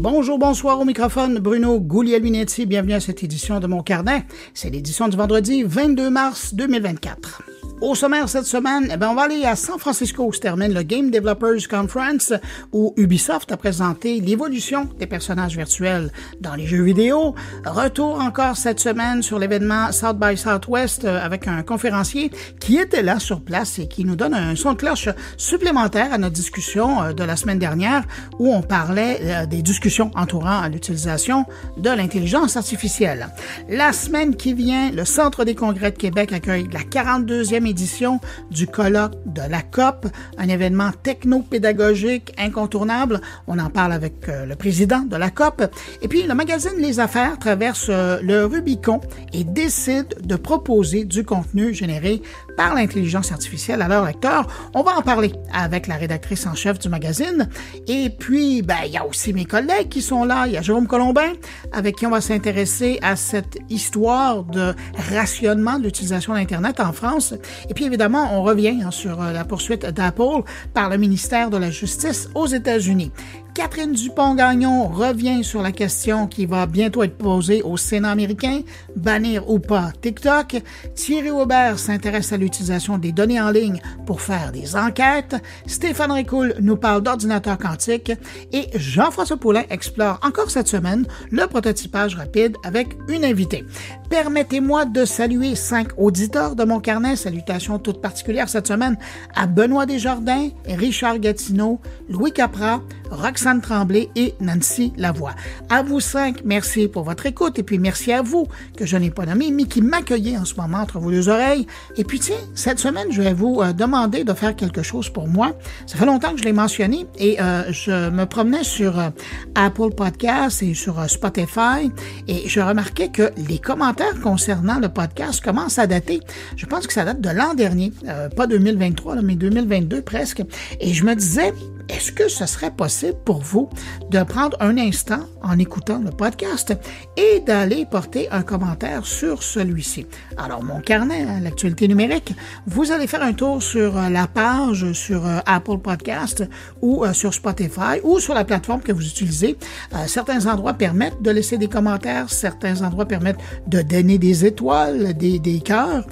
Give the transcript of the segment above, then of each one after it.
Bonjour, bonsoir au microphone, Bruno Guglielminetti. Bienvenue à cette édition de Mon Carnet. C'est l'édition du vendredi 22 mars 2024. Au sommaire cette semaine, on va aller à San Francisco où se termine le Game Developers Conference où Ubisoft a présenté l'évolution des personnages virtuels dans les jeux vidéo. Retour encore cette semaine sur l'événement South by Southwest avec un conférencier qui était là sur place et qui nous donne un son de cloche supplémentaire à notre discussion de la semaine dernière où on parlait des discussions entourant l'utilisation de l'intelligence artificielle. La semaine qui vient, le Centre des congrès de Québec accueille la 42e édition du colloque de la COP, un événement techno-pédagogique incontournable. On en parle avec le président de la COP. Et puis, le magazine Les Affaires traverse le Rubicon et décide de proposer du contenu généré par l'intelligence artificielle à leurs lecteurs. On va en parler avec la rédactrice en chef du magazine. Et puis, il y a aussi mes collègues qui sont là. Il y a Jérôme Colombin, avec qui on va s'intéresser à cette histoire de rationnement de l'utilisation d'Internet en France. Et puis, évidemment, on revient sur la poursuite d'Apple par le ministère de la Justice aux États-Unis. Catherine Dupont-Gagnon revient sur la question qui va bientôt être posée au Sénat américain, bannir ou pas TikTok. Thierry Aubert s'intéresse à l'utilisation des données en ligne pour faire des enquêtes. Stéphane Ricoul nous parle d'ordinateurs quantiques. Et Jean-François Poulin explore encore cette semaine le prototypage rapide avec une invitée. Permettez-moi de saluer 5 auditeurs de Mon Carnet. Salutations toutes particulières cette semaine à Benoît Desjardins, Richard Gatineau, Louis Capra, Roxane Tremblay et Nancy Lavoie. À vous 5, merci pour votre écoute et puis merci à vous, que je n'ai pas nommé, mais qui m'accueillez en ce moment entre vos deux oreilles. Et puis tiens, cette semaine, je vais vous demander de faire quelque chose pour moi. Ça fait longtemps que je l'ai mentionné et je me promenais sur Apple Podcasts et sur Spotify et je remarquais que les commentaires concernant le podcast commencent à dater. Je pense que ça date de l'an dernier, pas 2023, mais 2022 presque. Et je me disais, est-ce que ce serait possible pour vous de prendre un instant en écoutant le podcast et d'aller porter un commentaire sur celui-ci? Alors, Mon Carnet, l'actualité numérique, vous allez faire un tour sur la page sur Apple Podcast ou sur Spotify ou sur la plateforme que vous utilisez. Certains endroits permettent de laisser des commentaires, certains endroits permettent de donner des étoiles, des cœurs.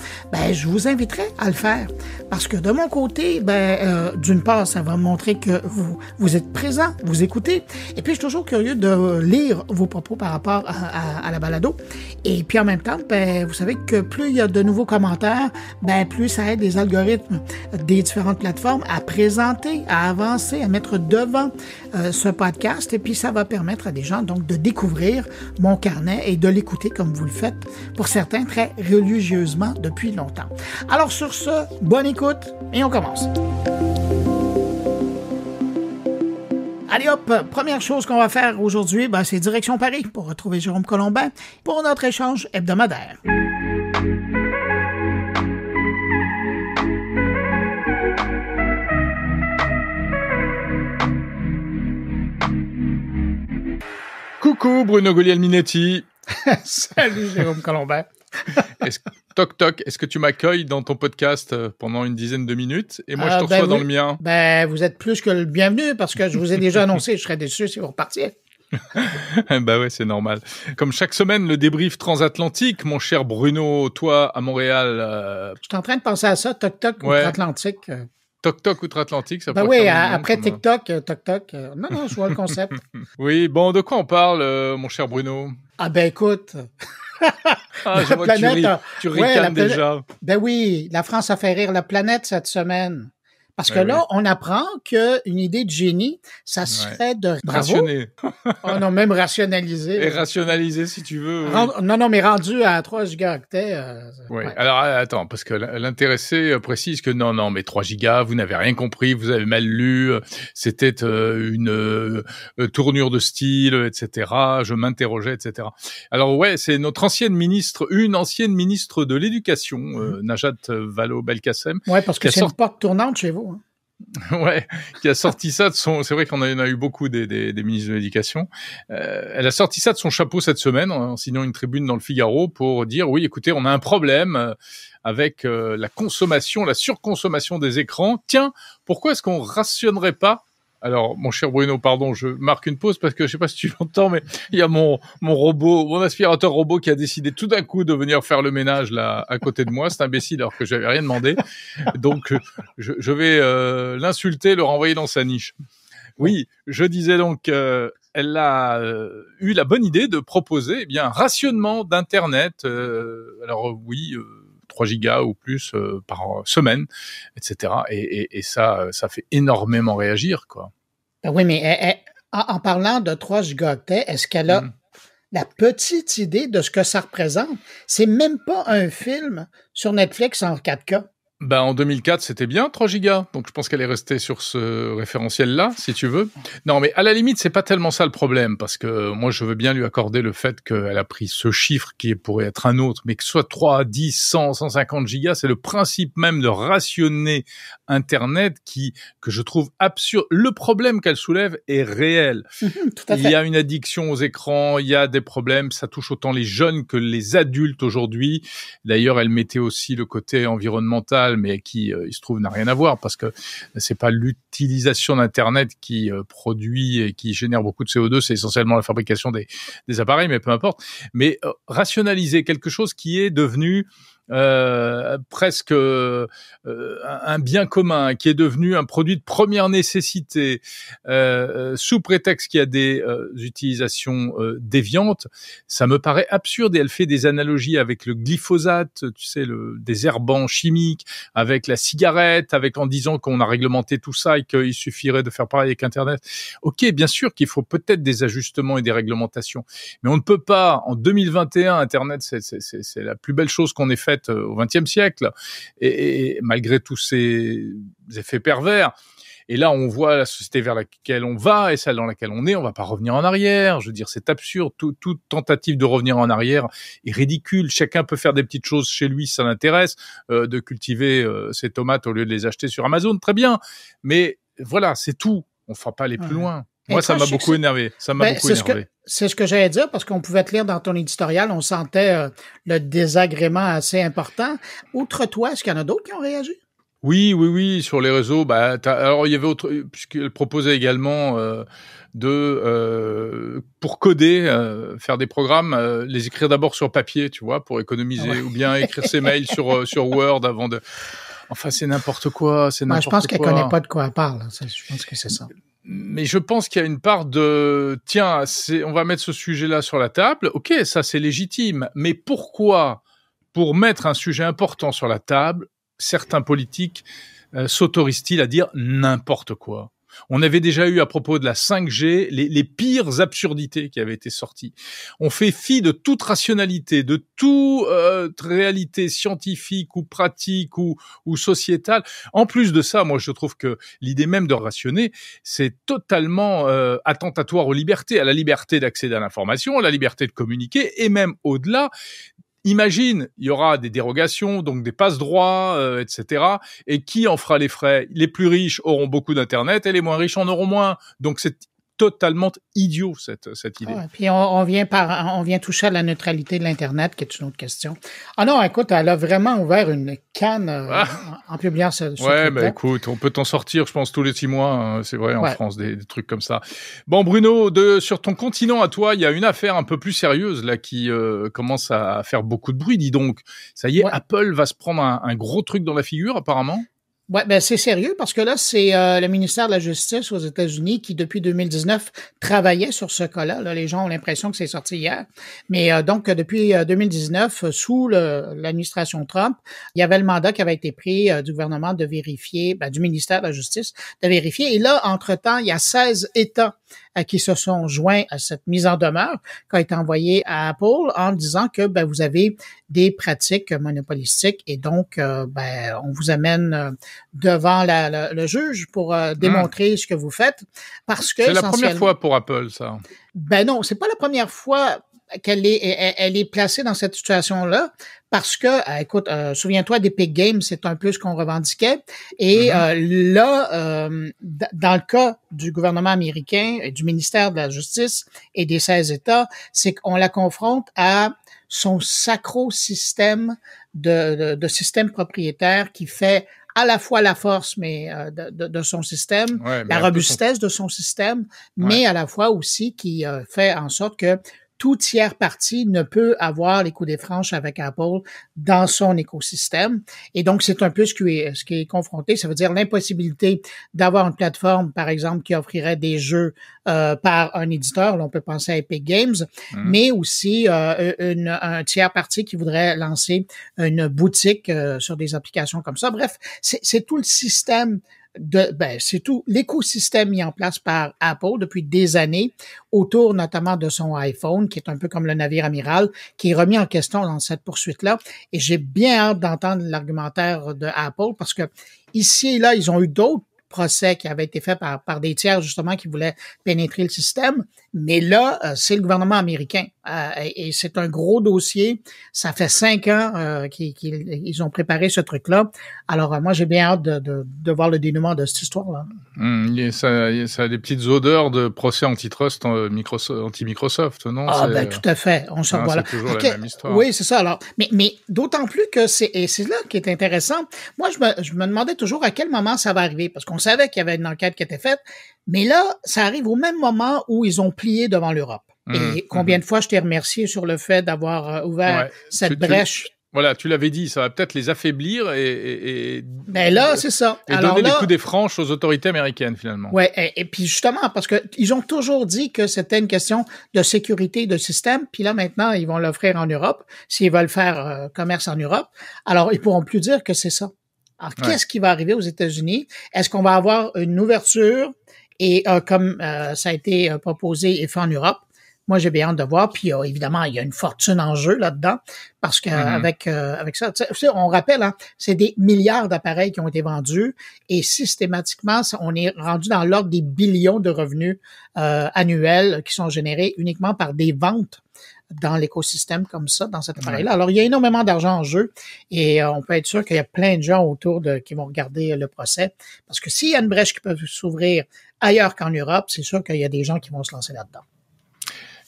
Je vous inviterai à le faire parce que de mon côté, d'une part, ça va montrer que vous êtes présent, vous écoutez. Et puis, je suis toujours curieux de lire vos propos par rapport à la balado. Et puis, en même temps, vous savez que plus il y a de nouveaux commentaires, plus ça aide les algorithmes des différentes plateformes à présenter, à avancer, à mettre devant ce podcast. Et puis, ça va permettre à des gens, donc, de découvrir Mon Carnet et de l'écouter comme vous le faites, pour certains, très religieusement depuis longtemps. Alors, sur ce, bonne écoute et on commence. Allez hop, première chose qu'on va faire aujourd'hui, c'est direction Paris pour retrouver Jérôme Colombin pour notre échange hebdomadaire. Coucou Bruno Guglielminetti. Salut Jérôme Colombin. Toc toc, est-ce que tu m'accueilles dans ton podcast pendant une dizaine de minutes et moi je te reçois dans le mien? Vous êtes plus que le bienvenu parce que je vous ai déjà annoncé, je serais déçu si vous repartiez. Ouais, c'est normal. Comme chaque semaine, le débrief transatlantique, mon cher Bruno, toi à Montréal. Je suis en train de penser à ça, toc toc, outre-Atlantique. Toc toc outre-Atlantique, ça pourrait oui, après TikTok, toc toc. Non, je vois le concept. Oui, bon, de quoi on parle, mon cher Bruno? Écoute. Je vois que tu ricanes déjà. Oui, la France a fait rire la planète cette semaine. Parce que là, on apprend qu'une idée de génie, ça serait de... Rationner. On a même rationalisé. Et rationaliser, si tu veux. Non, mais rendu à 3 gigaoctets. Alors, attends, parce que l'intéressé précise que non, mais 3 gigas, vous n'avez rien compris, vous avez mal lu, c'était une tournure de style, etc. Je m'interrogeais, etc. Alors, c'est notre une ancienne ministre de l'Éducation, Najat Vallaud-Belkacem. Ouais, parce que c'est une porte tournante chez vous. Ouais, qui a sorti ça de son... C'est vrai qu'on en a eu beaucoup des ministres de l'Éducation. Elle a sorti ça de son chapeau cette semaine en signant une tribune dans le Figaro pour dire oui, écoutez, on a un problème avec la surconsommation des écrans. Tiens, pourquoi est-ce qu'on rationnerait pas Alors, mon cher Bruno, pardon, je marque une pause parce que je sais pas si tu l'entends, mais il y a mon robot, mon aspirateur robot qui a décidé tout d'un coup de venir faire le ménage là à côté de moi. C'est imbécile alors que j'avais rien demandé. Donc, je vais l'insulter, le renvoyer dans sa niche. Oui, je disais donc, elle a eu la bonne idée de proposer eh bien un rationnement d'internet. Alors oui. 3 gigas ou plus par semaine, etc. Et ça fait énormément réagir, quoi. Ben oui, mais en parlant de 3 gigaoctets, est-ce qu'elle a la petite idée de ce que ça représente? C'est même pas un film sur Netflix en 4K. Ben, en 2004, c'était bien 3 gigas. Donc, je pense qu'elle est restée sur ce référentiel-là, si tu veux. Non, mais à la limite, c'est pas tellement ça le problème, parce que moi, je veux bien lui accorder le fait qu'elle a pris ce chiffre qui pourrait être un autre, mais que ce soit 3, 10, 100, 150 gigas, c'est le principe même de rationner Internet que je trouve absurde. Le problème qu'elle soulève est réel. Tout à fait. Il y a une addiction aux écrans, il y a des problèmes, ça touche autant les jeunes que les adultes aujourd'hui. D'ailleurs, elle mettait aussi le côté environnemental, mais qui, il se trouve, n'a rien à voir parce que c'est pas l'utilisation d'Internet qui produit et qui génère beaucoup de CO2, c'est essentiellement la fabrication des appareils, mais peu importe. Mais rationaliser quelque chose qui est devenu presque un bien commun, qui est devenu un produit de première nécessité, sous prétexte qu'il y a des utilisations déviantes, ça me paraît absurde. Et elle fait des analogies avec le glyphosate, tu sais, le désherbant chimique, avec la cigarette, en disant qu'on a réglementé tout ça et qu'il suffirait de faire pareil avec Internet. Ok, bien sûr qu'il faut peut-être des ajustements et des réglementations, mais on ne peut pas, en 2021, Internet, c'est la plus belle chose qu'on ait faite au XXe siècle, et malgré tous ces effets pervers. Et là, on voit la société vers laquelle on va et celle dans laquelle on est. On va pas revenir en arrière. Je veux dire, c'est absurde. Toute tentative de revenir en arrière est ridicule. Chacun peut faire des petites choses chez lui, si ça l'intéresse, de cultiver ses tomates au lieu de les acheter sur Amazon. Très bien. Mais voilà, c'est tout. On ne va pas aller plus loin. Moi, ça m'a beaucoup énervé. Ça m'a beaucoup énervé. C'est ce que j'allais dire, parce qu'on pouvait te lire dans ton éditorial, on sentait le désagrément assez important. Outre toi, est-ce qu'il y en a d'autres qui ont réagi? Oui, sur les réseaux. Alors, il y avait puisqu'elle proposait également pour coder, faire des programmes, les écrire d'abord sur papier, tu vois, pour économiser, ou bien écrire ses mails sur Word avant de... Enfin, c'est n'importe quoi, Je pense qu'elle connaît pas de quoi elle parle. Je pense que c'est ça. Mais je pense qu'il y a une part de tiens, on va mettre ce sujet-là sur la table. Ok, ça c'est légitime. Mais pourquoi, pour mettre un sujet important sur la table, certains politiques s'autorisent-ils à dire n'importe quoi? On avait déjà eu à propos de la 5G les pires absurdités qui avaient été sorties. On fait fi de toute rationalité, de toute réalité scientifique ou pratique ou sociétale. En plus de ça, moi je trouve que l'idée même de rationner, c'est totalement attentatoire aux libertés, à la liberté d'accéder à l'information, à la liberté de communiquer, et même au-delà. Imagine, il y aura des dérogations, donc des passe-droits, etc. Et qui en fera les frais? Les plus riches auront beaucoup d'Internet et les moins riches en auront moins. Donc c'est totalement idiot cette idée. Ouais, puis on vient toucher à la neutralité de l'Internet, qui est une autre question. Ah non, écoute, elle a vraiment ouvert une canne en publiant ce truc-là. Écoute, on peut t'en sortir, je pense, tous les 6 mois, hein, c'est vrai, en France, des trucs comme ça. Bon, Bruno, sur ton continent à toi, il y a une affaire un peu plus sérieuse là qui commence à faire beaucoup de bruit, dis donc. Ça y est, Apple va se prendre un gros truc dans la figure, apparemment. Ouais, c'est sérieux parce que là, c'est le ministère de la Justice aux États-Unis qui, depuis 2019, travaillait sur ce cas-là. Là, les gens ont l'impression que c'est sorti hier. Mais donc, depuis 2019, sous l'administration Trump, il y avait le mandat qui avait été pris du gouvernement de vérifier, du ministère de la Justice, de vérifier. Et là, entre-temps, il y a 16 États qui se sont joints à cette mise en demeure qui a été envoyée à Apple en disant que vous avez des pratiques monopolistiques et donc on vous amène devant le juge pour démontrer ce que vous faites parce que c'est la première fois pour Apple, ça. Non, c'est pas la première fois qu'elle est placée dans cette situation-là parce que, écoute, souviens-toi d'Epic Games, c'est un peu ce qu'on revendiquait. Et là, dans le cas du gouvernement américain, du ministère de la Justice et des 16 États, c'est qu'on la confronte à son sacro-système de système propriétaire qui fait à la fois la force de son système, la robustesse de son système, mais à la fois aussi qui fait en sorte que tout tiers parti ne peut avoir les coudées franches avec Apple dans son écosystème. Et donc, c'est un peu ce qui est confronté. Ça veut dire l'impossibilité d'avoir une plateforme, par exemple, qui offrirait des jeux par un éditeur. Là, on peut penser à Epic Games, mais aussi un tiers parti qui voudrait lancer une boutique sur des applications comme ça. Bref, c'est tout le système c'est tout l'écosystème mis en place par Apple depuis des années autour notamment de son iPhone, qui est un peu comme le navire amiral, qui est remis en question dans cette poursuite-là. Et j'ai bien hâte d'entendre l'argumentaire de Apple parce que ici et là, ils ont eu d'autres procès qui avaient été faits par des tiers, justement, qui voulaient pénétrer le système. Mais là, c'est le gouvernement américain. Et c'est un gros dossier. Ça fait 5 ans qu'ils ont préparé ce truc-là. Alors, moi, j'ai bien hâte de voir le dénouement de cette histoire-là. Ça a des petites odeurs de procès antitrust anti-Microsoft, non? Tout à fait. On se revoit là. C'est toujours la même histoire. Oui, c'est ça. Alors, mais d'autant plus que c'est là qui est intéressant. Moi, je me demandais toujours à quel moment ça va arriver, parce qu'on savait qu'il y avait une enquête qui était faite, mais là, ça arrive au même moment où ils ont plié devant l'Europe. Et combien de fois je t'ai remercié sur le fait d'avoir ouvert cette brèche. Voilà, tu l'avais dit, ça va peut-être les affaiblir Ben là, c'est ça. Et alors donner des coups des franches aux autorités américaines, finalement. Ouais, et puis justement, parce que ils ont toujours dit que c'était une question de sécurité de système, puis là, maintenant, ils vont l'offrir en Europe, s'ils veulent faire commerce en Europe. Alors, ils pourront plus dire que c'est ça. Alors, qu'est-ce qui va arriver aux États-Unis? Est-ce qu'on va avoir une ouverture et comme ça a été proposé et fait en Europe? Moi, j'ai bien hâte de voir. Puis, évidemment, il y a une fortune en jeu là-dedans parce que avec ça, on rappelle, hein, c'est des milliards d'appareils qui ont été vendus et systématiquement, on est rendu dans l'ordre des billions de revenus annuels qui sont générés uniquement par des ventes dans l'écosystème comme ça, dans cet appareil-là. Alors, il y a énormément d'argent en jeu et on peut être sûr qu'il y a plein de gens autour qui vont regarder le procès parce que s'il y a une brèche qui peut s'ouvrir ailleurs qu'en Europe, c'est sûr qu'il y a des gens qui vont se lancer là-dedans.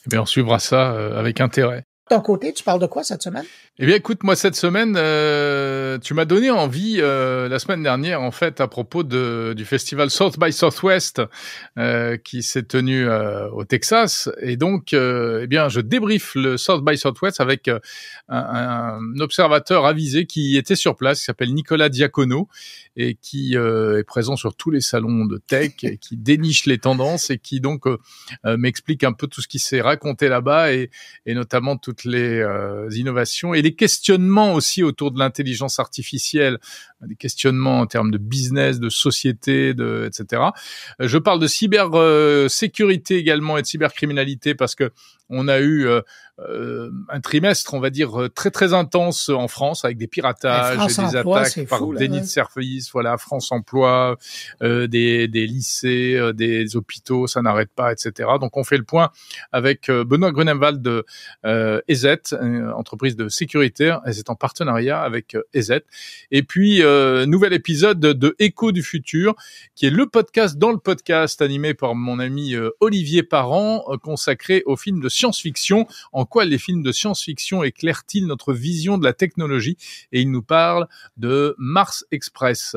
Eh bien, on suivra ça avec intérêt. De ton côté, tu parles de quoi cette semaine? Eh bien, écoute, moi, cette semaine, tu m'as donné envie, la semaine dernière, en fait, à propos du festival South by Southwest, qui s'est tenu au Texas. Et donc, eh bien, je débriefe le South by Southwest avec un observateur avisé qui était sur place, qui s'appelle Nicolas Diacono, et qui est présent sur tous les salons de tech, et qui déniche les tendances, et qui donc m'explique un peu tout ce qui s'est raconté là-bas, et notamment toutes les innovations et les questionnements aussi autour de l'intelligence artificielle, des questionnements en termes de business, de société, etc. Je parle de cybersécurité également et de cybercriminalité parce que on a eu un trimestre, on va dire, très très intense en France avec des piratages et des attaques par déni de service, voilà, France Emploi, des lycées, des hôpitaux, ça n'arrête pas, etc. Donc on fait le point avec Benoît Grunewald de EZ, entreprise de sécurité. EZ en partenariat avec EZ. Et puis nouvel épisode de Écho du futur, qui est le podcast dans le podcast animé par mon ami Olivier Parent, consacré aux films de science-fiction. En quoi les films de science-fiction éclairent-ils notre vision de la technologie? Et il nous parle de Mars Express.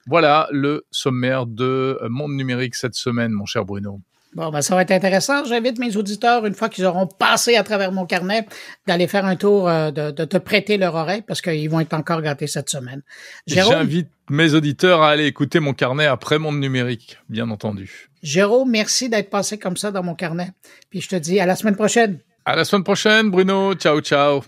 Voilà le sommaire de Monde Numérique cette semaine, mon cher Bruno. Bon, ben ça va être intéressant. J'invite mes auditeurs, une fois qu'ils auront passé à travers mon carnet, d'aller faire un tour, de te prêter leur oreille parce qu'ils vont être encore gâtés cette semaine. Jérôme, j'invite mes auditeurs à aller écouter mon carnet après Monde Numérique, bien entendu. Jérôme, merci d'être passé comme ça dans mon carnet. Puis je te dis à la semaine prochaine. À la semaine prochaine, Bruno. Ciao, ciao.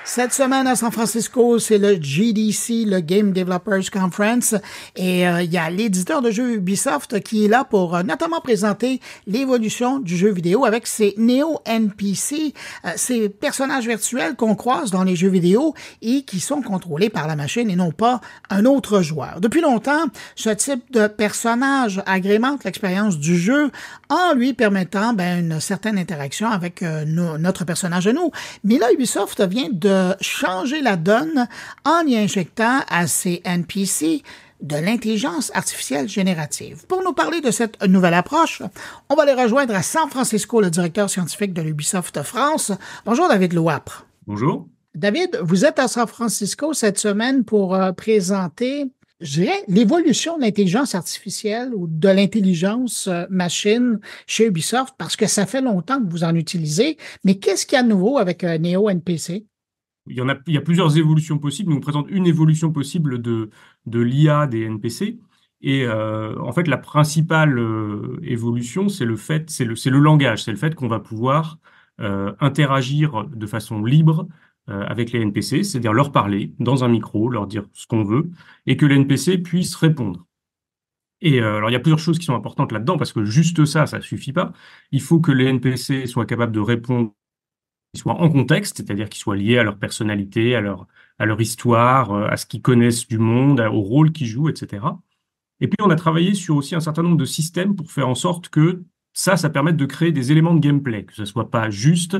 Cette semaine à San Francisco, c'est le GDC, le Game Developers Conference, et il y a l'éditeur de jeux Ubisoft qui est là pour notamment présenter l'évolution du jeu vidéo avec ses Neo-NPC, ces personnages virtuels qu'on croise dans les jeux vidéo et qui sont contrôlés par la machine et non pas un autre joueur. Depuis longtemps, ce type de personnage agrémente l'expérience du jeu en lui permettant une certaine interaction avec notre personnage à nous. Mais là, Ubisoft vient de changer la donne en y injectant à ces NPC de l'intelligence artificielle générative. Pour nous parler de cette nouvelle approche, on va aller rejoindre à San Francisco le directeur scientifique de l'Ubisoft France. Bonjour David Louapre. Bonjour. David, vous êtes à San Francisco cette semaine pour présenter, je dirais, l'évolution de l'intelligence artificielle ou de l'intelligence machine chez Ubisoft, parce que ça fait longtemps que vous en utilisez. Mais qu'est-ce qu'il y a de nouveau avec Neo NPC? Il y a plusieurs évolutions possibles. Nous on présente une évolution possible de l'IA des NPC. Et en fait, la principale évolution, c'est le langage. C'est le fait qu'on va pouvoir interagir de façon libre avec les NPC, c'est-à-dire leur parler dans un micro, leur dire ce qu'on veut, et que les NPC puissent répondre. Et alors, il y a plusieurs choses qui sont importantes là-dedans, parce que juste ça suffit pas. Il faut que les NPC soient capables de répondre, qu'ils soient en contexte, c'est-à-dire qu'ils soient liés à leur personnalité, à leur histoire, à ce qu'ils connaissent du monde, au rôle qu'ils jouent, etc. Et puis, on a travaillé sur aussi un certain nombre de systèmes pour faire en sorte que ça permette de créer des éléments de gameplay, que ce soit pas juste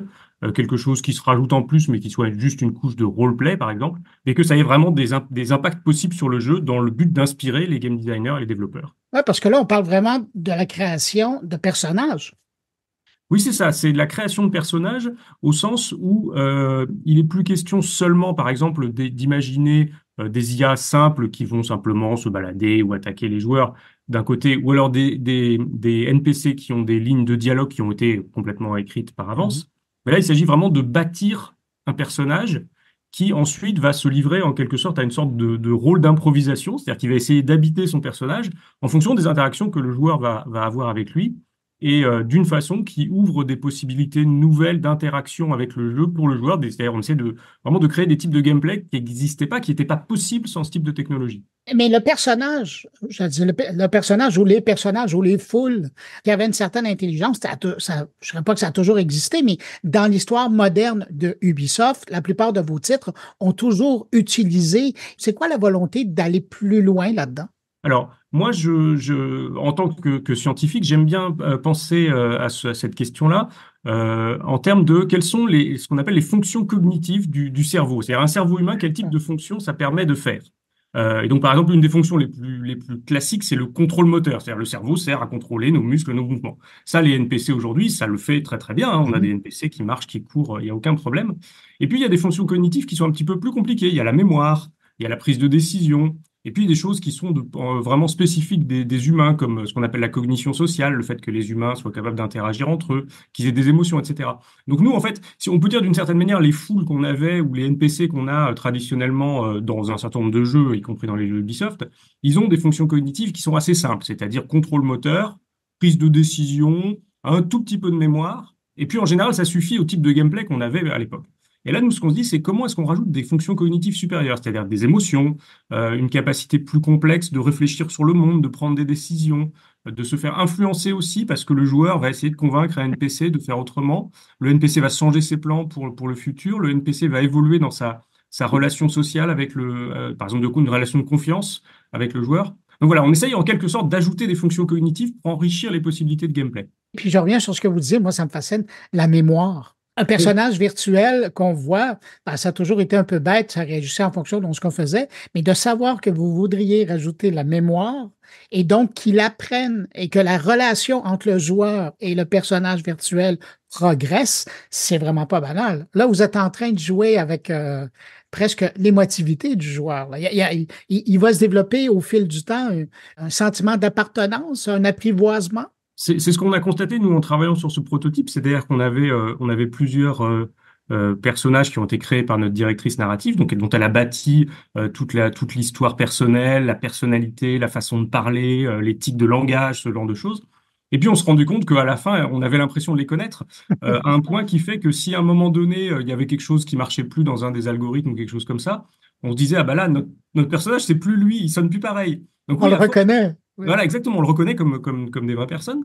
quelque chose qui se rajoute en plus, mais qui soit juste une couche de roleplay, par exemple, mais que ça ait vraiment des impacts possibles sur le jeu dans le but d'inspirer les game designers et les développeurs. Oui, parce que là, on parle vraiment de la création de personnages. Oui, c'est ça, c'est de la création de personnages au sens où il est plus question seulement, par exemple, d'imaginer des IA simples qui vont simplement se balader ou attaquer les joueurs d'un côté, ou alors des NPC qui ont des lignes de dialogue qui ont été complètement écrites par avance. Mais là, il s'agit vraiment de bâtir un personnage qui ensuite va se livrer en quelque sorte à une sorte de rôle d'improvisation, c'est-à-dire qu'il va essayer d'habiter son personnage en fonction des interactions que le joueur va avoir avec lui, et d'une façon qui ouvre des possibilités nouvelles d'interaction avec le jeu pour le joueur. C'est-à-dire on essaie vraiment de créer des types de gameplay qui n'existaient pas, qui n'étaient pas possibles sans ce type de technologie. Mais le personnage, je dis le personnage ou les personnages ou les foules qui avaient une certaine intelligence, je ne dirais pas que ça a toujours existé, mais dans l'histoire moderne de Ubisoft, la plupart de vos titres ont toujours utilisé. C'est quoi la volonté d'aller plus loin là-dedans? Alors, moi, en tant que scientifique, j'aime bien penser à cette question-là en termes de quelles sont ce qu'on appelle les fonctions cognitives du cerveau. C'est-à-dire un cerveau humain, quel type de fonction ça permet de faire. Et donc, par exemple, une des fonctions les plus classiques, c'est le contrôle moteur. C'est-à-dire le cerveau sert à contrôler nos muscles, nos mouvements. Ça, les NPC aujourd'hui, ça le fait très très bien, hein. On a des NPC qui marchent, qui courent, il n'y a aucun problème. Et puis, il y a des fonctions cognitives qui sont un petit peu plus compliquées. Il y a la mémoire, il y a la prise de décision. Et puis des choses qui sont vraiment spécifiques des humains, comme ce qu'on appelle la cognition sociale, le fait que les humains soient capables d'interagir entre eux, qu'ils aient des émotions, etc. Donc nous, en fait, si on peut dire d'une certaine manière, les foules qu'on avait ou les NPC qu'on a traditionnellement dans un certain nombre de jeux, y compris dans les jeux Ubisoft, ils ont des fonctions cognitives qui sont assez simples, c'est-à-dire contrôle moteur, prise de décision, un tout petit peu de mémoire, et puis en général, ça suffit au type de gameplay qu'on avait à l'époque. Et là, nous, ce qu'on se dit, c'est comment est-ce qu'on rajoute des fonctions cognitives supérieures, c'est-à-dire des émotions, une capacité plus complexe de réfléchir sur le monde, de prendre des décisions, de se faire influencer aussi, parce que le joueur va essayer de convaincre un NPC de faire autrement. Le NPC va changer ses plans pour le futur. Le NPC va évoluer dans sa relation sociale avec par exemple, une relation de confiance avec le joueur. Donc voilà, on essaye en quelque sorte d'ajouter des fonctions cognitives pour enrichir les possibilités de gameplay. Puis je reviens sur ce que vous disiez, moi, ça me fascine, la mémoire. Un personnage virtuel qu'on voit, ben, ça a toujours été un peu bête, ça réagissait en fonction de ce qu'on faisait, mais de savoir que vous voudriez rajouter la mémoire et donc qu'il apprenne et que la relation entre le joueur et le personnage virtuel progresse, c'est vraiment pas banal. Là, vous êtes en train de jouer avec presque l'émotivité du joueur. Là. Il va se développer au fil du temps un sentiment d'appartenance, un apprivoisement. C'est ce qu'on a constaté, nous, en travaillant sur ce prototype. C'est-à-dire qu'on avait plusieurs personnages qui ont été créés par notre directrice narrative, donc dont elle a bâti toute l'histoire personnelle, la personnalité, la façon de parler, l'éthique de langage, ce genre de choses. Et puis, on se rendait compte qu'à la fin, on avait l'impression de les connaître, à un point qui fait que si à un moment donné, il y avait quelque chose qui marchait plus dans un des algorithmes ou quelque chose comme ça, on se disait, ah bah là, notre personnage, c'est plus lui, il sonne plus pareil. Donc, on le reconnaît. Oui. Voilà, exactement, on le reconnaît comme des vraies personnes.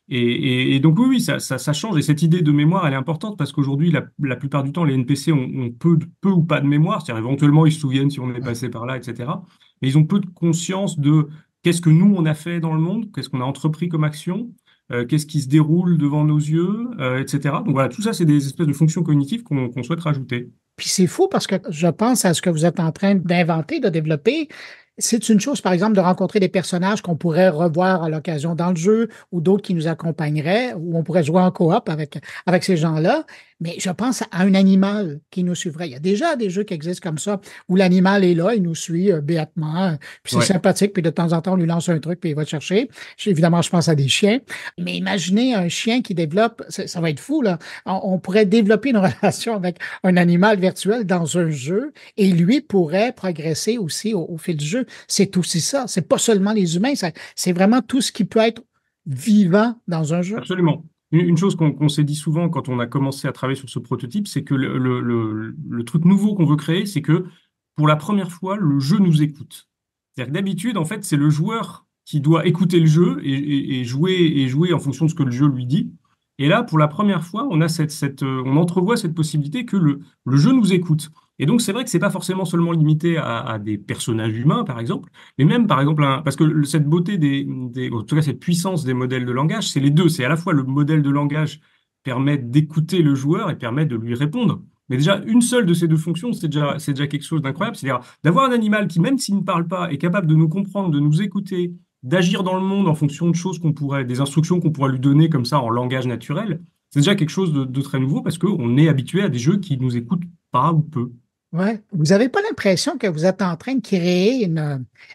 Et donc oui, ça change. Et cette idée de mémoire, elle est importante parce qu'aujourd'hui, la plupart du temps, les NPC ont peu ou pas de mémoire. C'est-à-dire, éventuellement, ils se souviennent si on est passé par là, etc. Mais ils ont peu de conscience de qu'est-ce que nous, on a fait dans le monde, qu'est-ce qu'on a entrepris comme action, qu'est-ce qui se déroule devant nos yeux, etc. Donc voilà, tout ça, c'est des espèces de fonctions cognitives qu'on souhaite rajouter. Puis c'est fou parce que je pense à ce que vous êtes en train d'inventer, de développer. c'est une chose, par exemple, de rencontrer des personnages qu'on pourrait revoir à l'occasion dans le jeu ou d'autres qui nous accompagneraient, ou on pourrait jouer en coop avec ces gens-là. Mais je pense à un animal qui nous suivrait. Il y a déjà des jeux qui existent comme ça, où l'animal est là, il nous suit béatement, puis c'est Ouais. sympathique, puis de temps en temps, on lui lance un truc, puis il va le chercher. Évidemment, je pense à des chiens. Mais imaginez un chien qui développe, ça va être fou, là. On pourrait développer une relation avec un animal virtuel dans un jeu et lui pourrait progresser aussi au fil du jeu. C'est aussi ça. C'est pas seulement les humains, c'est vraiment tout ce qui peut être vivant dans un jeu. Absolument. Une chose qu'on s'est dit souvent quand on a commencé à travailler sur ce prototype, c'est que le truc nouveau qu'on veut créer, c'est que pour la première fois, le jeu nous écoute. C'est-à-dire que d'habitude, en fait, c'est le joueur qui doit écouter le jeu et jouer en fonction de ce que le jeu lui dit. Et là, pour la première fois, on entrevoit cette possibilité que le jeu nous écoute. Et donc, c'est vrai que c'est pas forcément seulement limité à des personnages humains, par exemple, mais même, par exemple, parce que cette beauté en tout cas, cette puissance des modèles de langage, c'est les deux. C'est à la fois le modèle de langage permet d'écouter le joueur et permet de lui répondre. Mais déjà, une seule de ces deux fonctions, c'est déjà quelque chose d'incroyable. C'est-à-dire d'avoir un animal qui, même s'il ne parle pas, est capable de nous comprendre, de nous écouter, d'agir dans le monde en fonction de choses des instructions qu'on pourrait lui donner comme ça en langage naturel. C'est déjà quelque chose de très nouveau parce qu'on est habitué à des jeux qui nous écoutent pas ou peu. Ouais. Vous n'avez pas l'impression que vous êtes en train de créer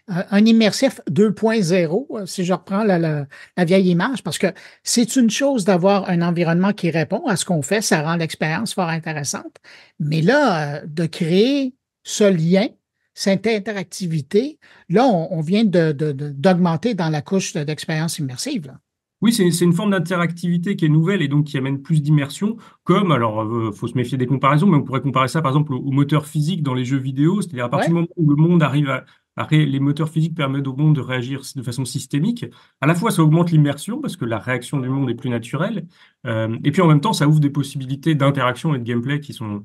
un immersif 2.0, si je reprends la vieille image, parce que c'est une chose d'avoir un environnement qui répond à ce qu'on fait, ça rend l'expérience fort intéressante. Mais là, de créer ce lien, cette interactivité, là, on vient d'augmenter dans la couche d'expérience immersive, là. Oui, c'est une forme d'interactivité qui est nouvelle et donc qui amène plus d'immersion, comme, alors, faut se méfier des comparaisons, mais on pourrait comparer ça par exemple au moteur physique dans les jeux vidéo, c'est-à-dire à partir Ouais. du moment où le monde arrive les moteurs physiques permettent au monde de réagir de façon systémique. À la fois, ça augmente l'immersion parce que la réaction du monde est plus naturelle, et puis en même temps, ça ouvre des possibilités d'interaction et de gameplay qui sont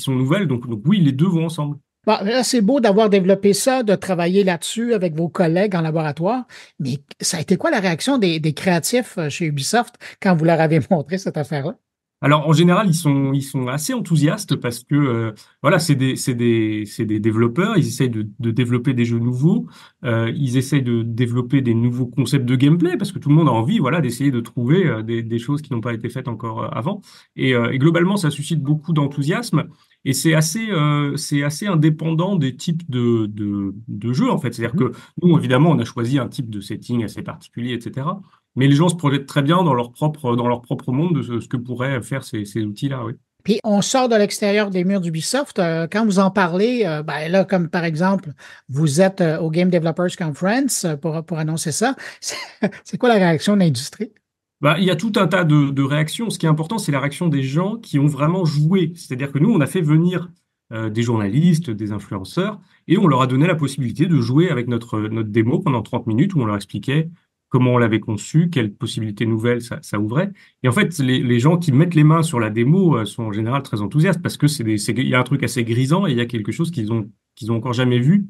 nouvelles. Donc oui, les deux vont ensemble. Bon, là, c'est beau d'avoir développé ça, de travailler là-dessus avec vos collègues en laboratoire, mais ça a été quoi la réaction des créatifs chez Ubisoft quand vous leur avez montré cette affaire-là? Alors, en général, ils sont assez enthousiastes parce que voilà, c'est des développeurs. Ils essayent de développer des jeux nouveaux. Ils essayent de développer des nouveaux concepts de gameplay parce que tout le monde a envie, voilà, d'essayer de trouver des choses qui n'ont pas été faites encore avant. Et globalement, ça suscite beaucoup d'enthousiasme. Et c'est assez indépendant des types de jeux, en fait. C'est-à-dire que nous, évidemment, on a choisi un type de setting assez particulier, etc. Mais les gens se projettent très bien dans leur propre monde de ce que pourraient faire ces outils-là, oui. Puis on sort de l'extérieur des murs d'Ubisoft. Quand vous en parlez, ben là, comme par exemple, vous êtes au Game Developers Conference pour annoncer ça, c'est quoi la réaction de l'industrie? Bah, il y a tout un tas de réactions. Ce qui est important, c'est la réaction des gens qui ont vraiment joué. C'est-à-dire que nous, on a fait venir des journalistes, des influenceurs, et on leur a donné la possibilité de jouer avec notre démo pendant 30 minutes où on leur expliquait comment on l'avait conçu, quelles possibilités nouvelles ça ouvrait. Et en fait, les gens qui mettent les mains sur la démo sont en général très enthousiastes parce que il y a un truc assez grisant et il y a quelque chose qu'ils ont encore jamais vu.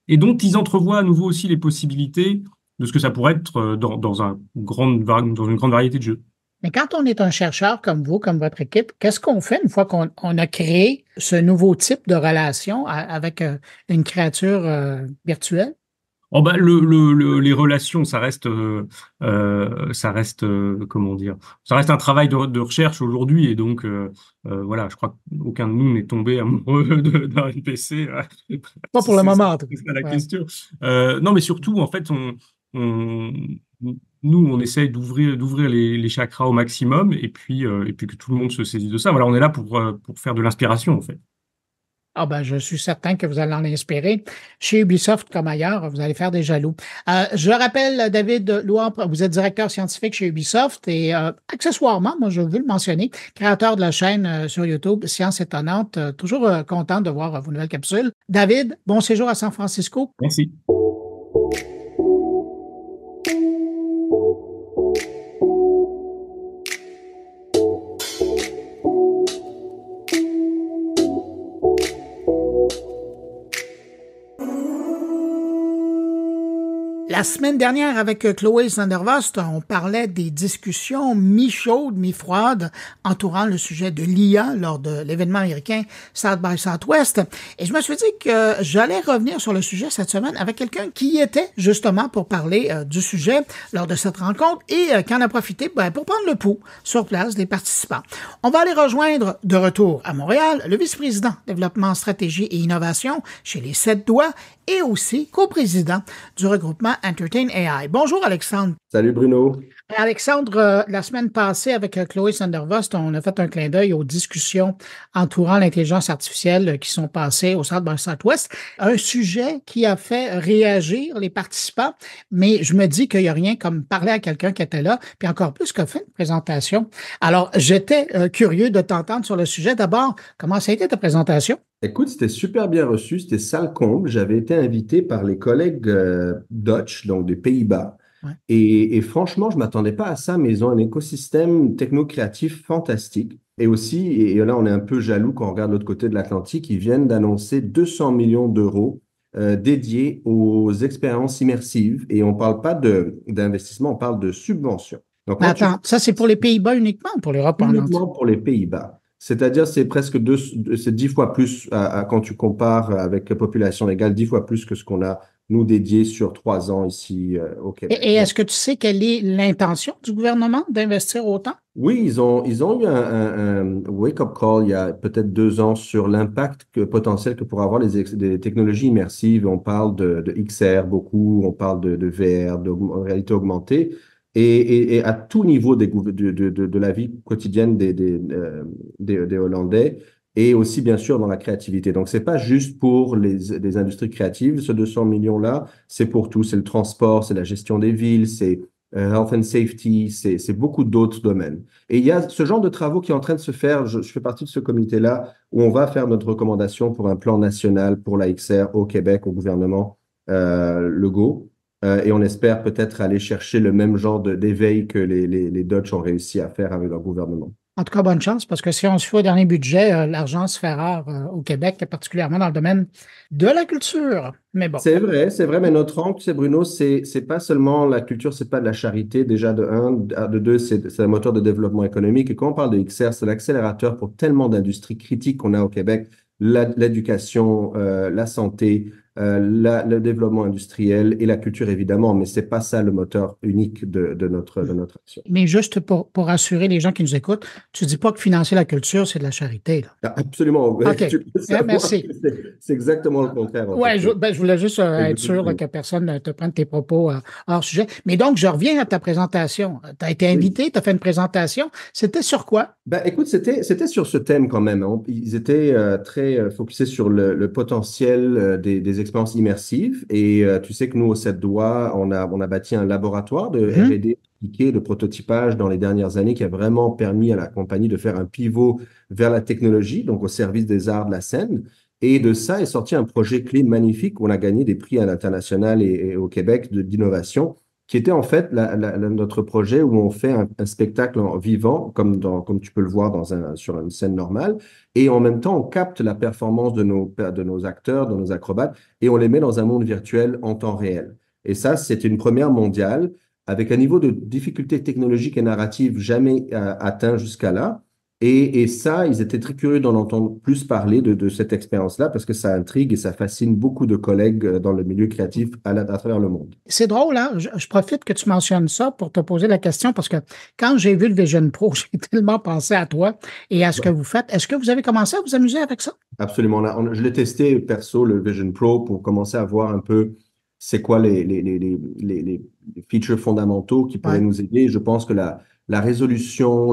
Et donc, ils entrevoient à nouveau aussi les possibilités de ce que ça pourrait être dans une grande variété de jeux. Mais quand on est un chercheur comme vous, comme votre équipe, qu'est-ce qu'on fait une fois qu'on a créé ce nouveau type de relation avec une créature virtuelle? Oh bah les relations, comment dire, ça reste un travail de recherche aujourd'hui et donc voilà, je crois qu'aucun de nous n'est tombé amoureux d'un NPC. Pas pour le C'est moment, en tout cas. ça la Ouais. question. Non, mais surtout en fait, on- nous on essaye d'ouvrir les chakras au maximum et puis que tout le monde se saisisse de ça. Voilà, on est là pour faire de l'inspiration en fait. Ah ben, je suis certain que vous allez en inspirer. Chez Ubisoft comme ailleurs, vous allez faire des jaloux. Je rappelle, David Louan, vous êtes directeur scientifique chez Ubisoft et accessoirement, moi je veux le mentionner, créateur de la chaîne sur YouTube Science étonnante. Toujours content de voir vos nouvelles capsules. David, bon séjour à San Francisco. Merci. La semaine dernière, avec Chloé Sandervost, on parlait des discussions mi-chaudes, mi-froides entourant le sujet de l'IA lors de l'événement américain South by Southwest. Et je me suis dit que j'allais revenir sur le sujet cette semaine avec quelqu'un qui y était justement pour parler du sujet lors de cette rencontre et qui en a profité pour prendre le pouls sur place des participants. On va aller rejoindre de retour à Montréal le vice-président développement, stratégie et innovation chez les 7 doigts et aussi coprésident du regroupement Entertain AI. Bonjour Alexandre. Salut Bruno. Alexandre, la semaine passée avec Chloé Sandervost, on a fait un clin d'œil aux discussions entourant l'intelligence artificielle qui sont passées au South by Southwest. Un sujet qui a fait réagir les participants, mais je me dis qu'il n'y a rien comme parler à quelqu'un qui était là, puis encore plus qu'a fait une présentation. Alors, j'étais curieux de t'entendre sur le sujet. D'abord, comment ça a été ta présentation? Écoute, c'était super bien reçu, c'était salle comble. J'avais été invité par les collègues Dutch, donc des Pays-Bas. Ouais. Et franchement, je ne m'attendais pas à ça, mais ils ont un écosystème techno-créatif fantastique. Et aussi, et là, on est un peu jaloux quand on regarde l'autre côté de l'Atlantique, ils viennent d'annoncer 200 millions d'euros dédiés aux expériences immersives. Et on ne parle pas d'investissement, on parle de subventions. Donc, Mais attends, ça c'est pour les Pays-Bas uniquement ou pour l'Europe en entier? Uniquement pour les Pays-Bas. C'est-à-dire, c'est presque c'est 10 fois plus quand tu compares avec la population légale, 10 fois plus que ce qu'on a, nous, dédié sur 3 ans ici au Québec. Et est-ce que tu sais quelle est l'intention du gouvernement d'investir autant? Oui, ils ont eu un wake-up call il y a peut-être 2 ans sur l'impact potentiel que pourraient avoir des technologies immersives. On parle de XR beaucoup, on parle de VR, de réalité augmentée. Et à tout niveau de la vie quotidienne des Hollandais et aussi, bien sûr, dans la créativité. Donc, c'est pas juste pour les industries créatives, ce 200 millions-là, c'est pour tout. C'est le transport, c'est la gestion des villes, c'est health and safety, c'est beaucoup d'autres domaines. Et il y a ce genre de travaux qui est en train de se faire. Je fais partie de ce comité-là où on va faire notre recommandation pour un plan national pour la XR au Québec, au gouvernement Legault. Et on espère peut-être aller chercher le même genre d'éveil que les Dutch ont réussi à faire avec leur gouvernement. En tout cas, bonne chance, parce que si on se fait au dernier budget, l'argent se fait rare au Québec, particulièrement dans le domaine de la culture. Mais bon. C'est vrai, mais notre angle, tu sais, Bruno, c'est pas seulement la culture, c'est pas de la charité, déjà de un, de deux, c'est un moteur de développement économique. Et quand on parle de XR, c'est l'accélérateur pour tellement d'industries critiques qu'on a au Québec, l'éducation, la santé, le développement industriel et la culture, évidemment, mais c'est pas ça le moteur unique de notre action. Mais juste pour rassurer les gens qui nous écoutent, tu dis pas que financer la culture, c'est de la charité, là. Absolument. OK. Merci. C'est exactement le contraire. Oui, je voulais juste être sûr là, que personne ne te prenne tes propos hors sujet. Mais donc, je reviens à ta présentation. Tu as été invité, tu as fait une présentation. C'était sur quoi? Écoute, c'était sur ce thème quand même. Ils étaient très focusés sur le potentiel des expériences immersives. Et tu sais que nous, au 7 doigts, on a bâti un laboratoire de R&D appliqué, de prototypage dans les dernières années qui a vraiment permis à la compagnie de faire un pivot vers la technologie, donc au service des arts de la scène. Et de ça est sorti un projet clé magnifique où on a gagné des prix à l'international et au Québec d'innovation, qui était en fait notre projet où on fait un spectacle en vivant, comme tu peux le voir sur une scène normale, et en même temps, on capte la performance de nos acteurs, de nos acrobates, et on les met dans un monde virtuel en temps réel. Et ça, c'est une première mondiale, avec un niveau de difficulté technologique et narrative jamais atteint jusqu'à là. Et ça, ils étaient très curieux d'en entendre plus parler de cette expérience-là parce que ça intrigue et ça fascine beaucoup de collègues dans le milieu créatif à travers le monde. C'est drôle, hein? Je profite que tu mentionnes ça pour te poser la question parce que quand j'ai vu le Vision Pro, j'ai tellement pensé à toi et à ce que vous faites. Est-ce que vous avez commencé à vous amuser avec ça? Absolument. Je l'ai testé perso, le Vision Pro, pour commencer à voir un peu c'est quoi les features fondamentaux qui pourraient nous aider. Je pense que la résolution,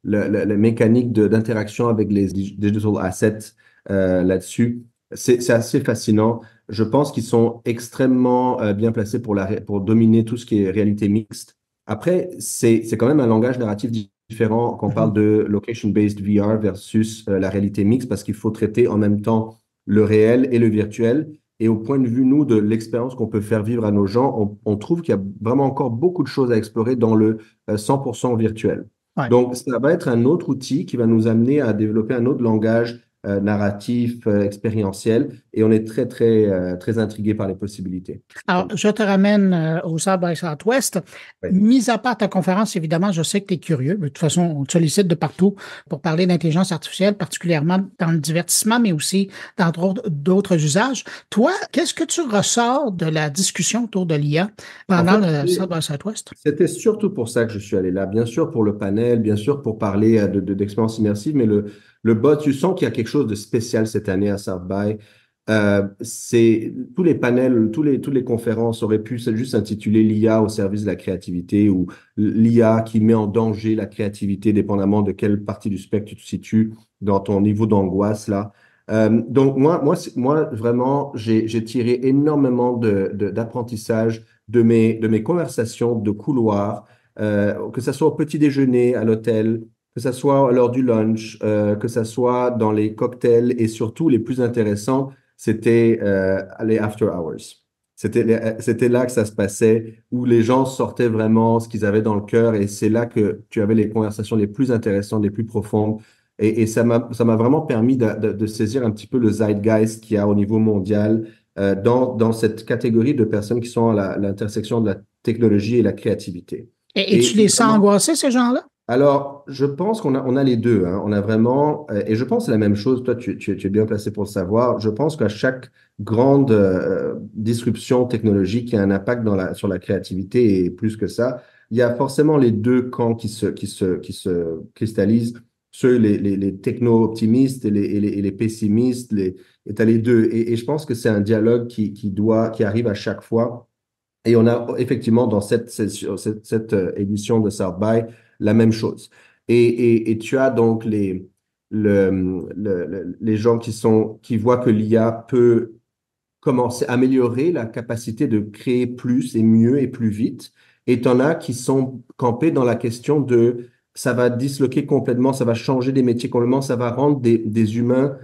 la mécanique d'interaction avec les digital assets là-dessus, c'est assez fascinant. Je pense qu'ils sont extrêmement bien placés pour dominer tout ce qui est réalité mixte. Après, c'est quand même un langage narratif différent quand on parle de location-based VR versus la réalité mixte parce qu'il faut traiter en même temps le réel et le virtuel. Et au point de vue, nous, de l'expérience qu'on peut faire vivre à nos gens, on trouve qu'il y a vraiment encore beaucoup de choses à explorer dans le 100% virtuel. Ouais. Donc, ça va être un autre outil qui va nous amener à développer un autre langage narratif, expérientiel, et on est très, très, très intrigué par les possibilités. Alors, je te ramène au South by Southwest. Oui. Mis à part ta conférence, évidemment, je sais que tu es curieux. De toute façon, on te sollicite de partout pour parler d'intelligence artificielle, particulièrement dans le divertissement, mais aussi dans d'autres usages. Toi, qu'est-ce que tu ressors de la discussion autour de l'IA pendant le South by Southwest? C'était surtout pour ça que je suis allé là. Bien sûr pour le panel, bien sûr pour parler d'expérience immersive, mais le bot, tu sens qu'il y a quelque chose de spécial cette année à South by. C'est tous les panels, toutes les conférences auraient pu juste s'intituler l'IA au service de la créativité ou l'IA qui met en danger la créativité, dépendamment de quelle partie du spectre tu te situes dans ton niveau d'angoisse là. Donc moi vraiment, j'ai tiré énormément d'apprentissage de mes conversations de couloir, que ce soit au petit déjeuner à l'hôtel, que ce soit à l'heure du lunch, que ce soit dans les cocktails et surtout les plus intéressants, c'était les after hours. C'était là que ça se passait, où les gens sortaient vraiment ce qu'ils avaient dans le cœur et c'est là que tu avais les conversations les plus intéressantes, les plus profondes. Et ça m'a vraiment permis de saisir un petit peu le zeitgeist qu'il y a au niveau mondial dans cette catégorie de personnes qui sont à l'intersection de la technologie et la créativité. Et tu les sens angoissés, ces gens-là? Alors, je pense qu'on a les deux. Hein. On a vraiment, et je pense que c'est la même chose, toi, tu es bien placé pour le savoir. Je pense qu'à chaque grande disruption technologique qui a un impact sur la créativité et plus que ça, il y a forcément les deux camps qui se cristallisent. Les techno-optimistes et les pessimistes, et tu as les deux. Et je pense que c'est un dialogue qui arrive à chaque fois. Et on a effectivement dans cette édition de South by la même chose. Et tu as donc les gens qui voient que l'IA peut commencer à améliorer la capacité de créer plus et mieux et plus vite. Et tu en as qui sont campés dans la question de ça va disloquer complètement, ça va changer des métiers complètement, ça va rendre des humains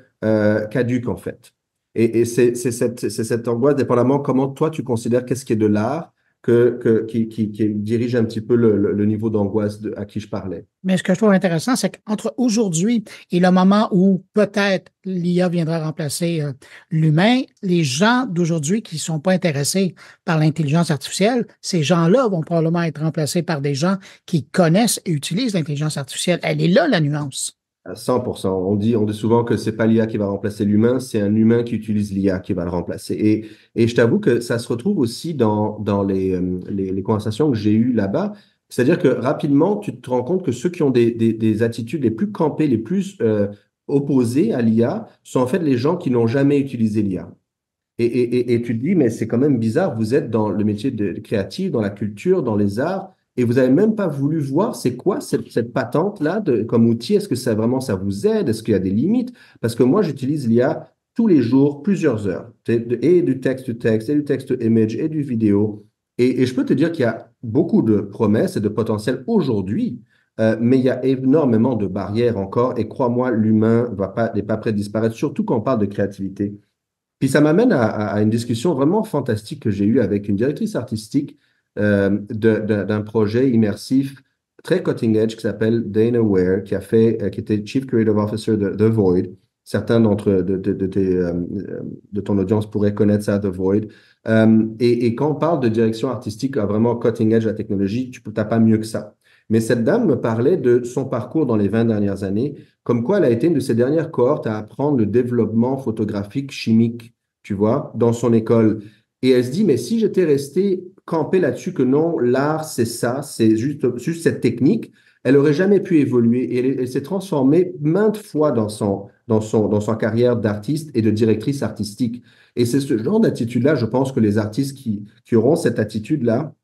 caduques en fait. Et c'est cette angoisse, dépendamment comment toi tu considères qu'est-ce qui est de l'art, qui dirige un petit peu le niveau d'angoisse à qui je parlais. Mais ce que je trouve intéressant, c'est qu'entre aujourd'hui et le moment où peut-être l'IA viendra remplacer l'humain, les gens d'aujourd'hui qui ne sont pas intéressés par l'intelligence artificielle, ces gens-là vont probablement être remplacés par des gens qui connaissent et utilisent l'intelligence artificielle. Elle est là, la nuance. À 100%. On dit souvent que c'est pas l'IA qui va remplacer l'humain, c'est un humain qui utilise l'IA qui va le remplacer. Et je t'avoue que ça se retrouve aussi dans les conversations que j'ai eues là-bas. C'est-à-dire que rapidement, tu te rends compte que ceux qui ont des attitudes les plus campées, les plus opposées à l'IA, sont en fait les gens qui n'ont jamais utilisé l'IA. Et tu te dis, mais c'est quand même bizarre, vous êtes dans le métier de créatif, dans la culture, dans les arts, et vous n'avez même pas voulu voir c'est quoi cette patente-là comme outil. Est-ce que ça vous aide? Est-ce qu'il y a des limites? Parce que moi, j'utilise l'IA tous les jours, plusieurs heures, et du texte-to-texte, et du texte-to-image, et du vidéo. Et je peux te dire qu'il y a beaucoup de promesses et de potentiel aujourd'hui, mais il y a énormément de barrières encore. Et crois-moi, l'humain n'est pas prêt de disparaître, surtout quand on parle de créativité. Puis ça m'amène à une discussion vraiment fantastique que j'ai eue avec une directrice artistique d'un projet immersif très cutting edge qui s'appelle Dana Ware, qui était Chief Creative Officer de The Void. Certains de ton audience pourraient connaître ça, The Void. Et quand on parle de direction artistique vraiment cutting edge de la technologie, tu n'as pas mieux que ça. Mais cette dame me parlait de son parcours dans les 20 dernières années, comme quoi elle a été une de ses dernières cohortes à apprendre le développement photographique chimique, tu vois, dans son école. Et elle se dit, mais si j'étais resté campé là-dessus que non, l'art, c'est ça, c'est juste cette technique, elle n'aurait jamais pu évoluer. Et elle s'est transformée maintes fois dans sa carrière d'artiste et de directrice artistique. Et c'est ce genre d'attitude-là, je pense que les artistes qui auront cette attitude-là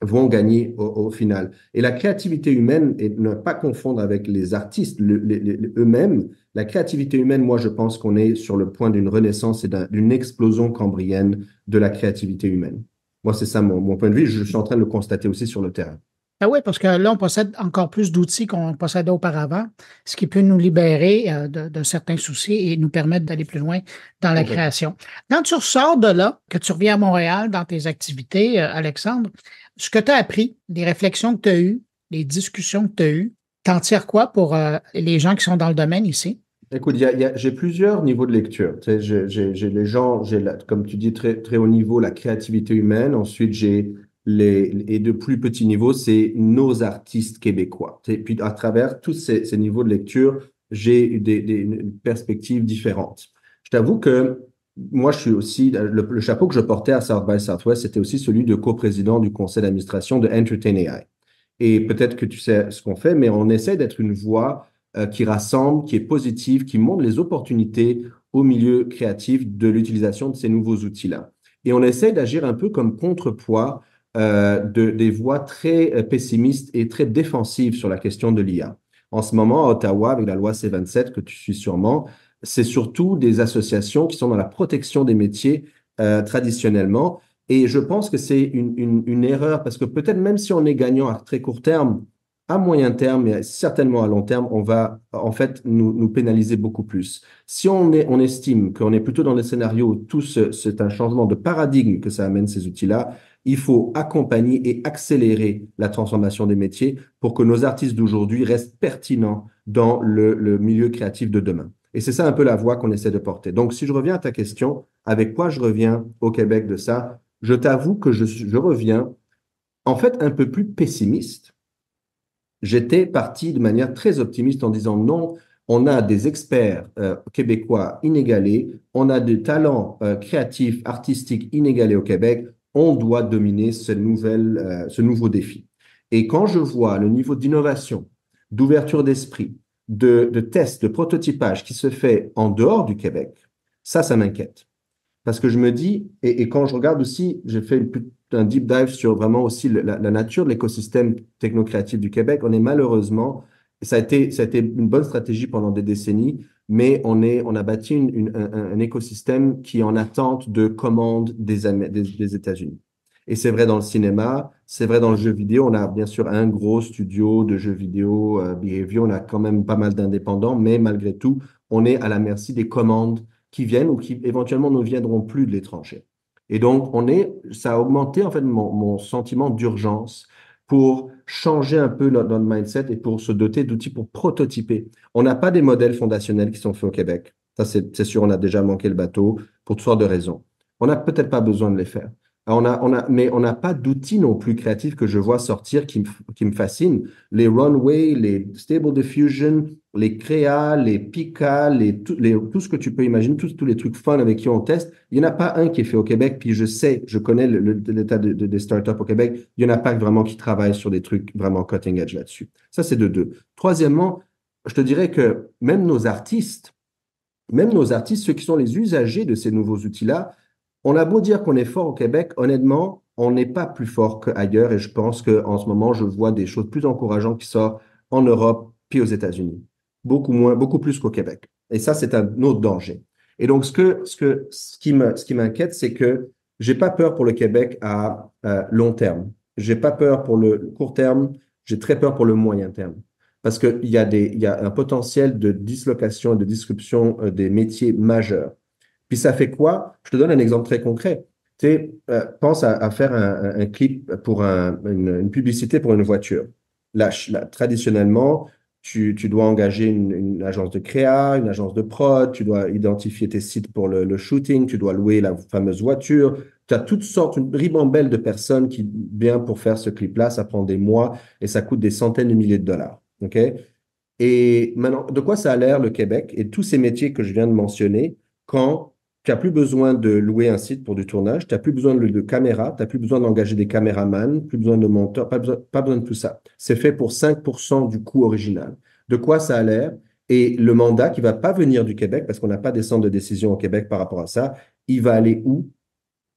vont gagner au final. Et la créativité humaine, et ne pas confondre avec les artistes eux-mêmes, la créativité humaine, moi, je pense qu'on est sur le point d'une renaissance et d'une explosion cambrienne de la créativité humaine. Moi, c'est ça mon point de vue. Je suis en train de le constater aussi sur le terrain. Ben oui, parce que là, on possède encore plus d'outils qu'on possédait auparavant, ce qui peut nous libérer de certains soucis et nous permettre d'aller plus loin dans la création. Quand tu ressors de là, que tu reviens à Montréal dans tes activités, Alexandre, ce que tu as appris, les réflexions que tu as eues, les discussions que tu as eues, t'en tires quoi pour les gens qui sont dans le domaine ici? Écoute, j'ai plusieurs niveaux de lecture. Tu sais, j'ai les gens, comme tu dis, très, très haut niveau, la créativité humaine. Ensuite, et de plus petits niveaux, c'est nos artistes québécois. Tu sais, puis à travers tous ces niveaux de lecture, j'ai une perspective différente. Je t'avoue que moi, je suis aussi, le chapeau que je portais à South by Southwest, c'était aussi celui de coprésident du conseil d'administration de Entertain AI. Et peut-être que tu sais ce qu'on fait, mais on essaie d'être une voix qui rassemble, qui est positive, qui montre les opportunités au milieu créatif de l'utilisation de ces nouveaux outils-là. Et on essaie d'agir un peu comme contrepoids des voix très pessimistes et très défensives sur la question de l'IA. En ce moment, à Ottawa, avec la loi C-27, que tu suis sûrement, c'est surtout des associations qui sont dans la protection des métiers traditionnellement. Et je pense que c'est une erreur parce que peut-être même si on est gagnant à très court terme, à moyen terme et certainement à long terme, on va en fait nous pénaliser beaucoup plus. Si on estime qu'on est plutôt dans des scénarios où c'est un changement de paradigme que ça amène ces outils-là, il faut accompagner et accélérer la transformation des métiers pour que nos artistes d'aujourd'hui restent pertinents dans le milieu créatif de demain. Et c'est ça un peu la voie qu'on essaie de porter. Donc, si je reviens à ta question, avec quoi je reviens au Québec de ça? Je t'avoue que je reviens en fait un peu plus pessimiste. J'étais parti de manière très optimiste en disant non, on a des experts québécois inégalés, on a des talents créatifs, artistiques inégalés au Québec, on doit dominer ce nouveau défi. Et quand je vois le niveau d'innovation, d'ouverture d'esprit, de tests, de prototypage qui se fait en dehors du Québec, ça m'inquiète. Parce que je me dis, et quand je regarde aussi, j'ai fait un deep dive sur vraiment aussi la nature de l'écosystème technocréatif du Québec. On est malheureusement, et ça a été une bonne stratégie pendant des décennies, mais on a bâti un écosystème qui est en attente de commandes des États-Unis. Et c'est vrai dans le cinéma, c'est vrai dans le jeu vidéo. On a bien sûr un gros studio de jeux vidéo, Behavior, on a quand même pas mal d'indépendants, mais malgré tout, on est à la merci des commandes qui viennent ou qui éventuellement ne viendront plus de l'étranger. Et donc, ça a augmenté en fait mon sentiment d'urgence pour changer un peu notre mindset et pour se doter d'outils pour prototyper. On n'a pas des modèles fondationnels qui sont faits au Québec. Ça, c'est sûr, on a déjà manqué le bateau pour toutes sortes de raisons. On n'a peut-être pas besoin de les faire. Mais on n'a pas d'outils non plus créatifs que je vois sortir qui me fascinent. Les Runway, les Stable Diffusion, les Créa, les Pika, tout ce que tu peux imaginer, tous les trucs fun avec qui on teste, il n'y en a pas un qui est fait au Québec, puis je connais l'état des startups au Québec, il n'y en a pas vraiment qui travaillent sur des trucs vraiment cutting edge là-dessus. Ça, c'est de deux. Troisièmement, je te dirais que même nos artistes, ceux qui sont les usagers de ces nouveaux outils-là, on a beau dire qu'on est fort au Québec, honnêtement, on n'est pas plus fort qu'ailleurs et je pense qu'en ce moment, je vois des choses plus encourageantes qui sortent en Europe puis aux États-Unis. Beaucoup plus qu'au Québec. Et ça, c'est un autre danger. Et donc, ce qui m'inquiète, c'est que j'ai pas peur pour le Québec à long terme. J'ai pas peur pour le court terme. J'ai très peur pour le moyen terme. Parce qu'il y a un potentiel de dislocation et de disruption des métiers majeurs. Puis ça fait quoi? Je te donne un exemple très concret. Tu sais, pense à faire un clip pour une publicité pour une voiture. Là, traditionnellement, tu dois engager une agence de créa, une agence de prod, tu dois identifier tes sites pour le shooting, tu dois louer la fameuse voiture. Tu as toutes sortes, une ribambelle de personnes qui viennent pour faire ce clip-là. Ça prend des mois et ça coûte des centaines de milliers de dollars. OK? Et maintenant, de quoi ça a l'air le Québec et tous ces métiers que je viens de mentionner quand tu n'as plus besoin de louer un site pour du tournage, tu n'as plus besoin de caméras, tu n'as plus besoin d'engager des caméramans, plus besoin de monteurs, pas besoin de tout ça. C'est fait pour 5% du coût original. De quoi ça a l'air? Et le mandat qui ne va pas venir du Québec, parce qu'on n'a pas des centres de décision au Québec par rapport à ça, il va aller où?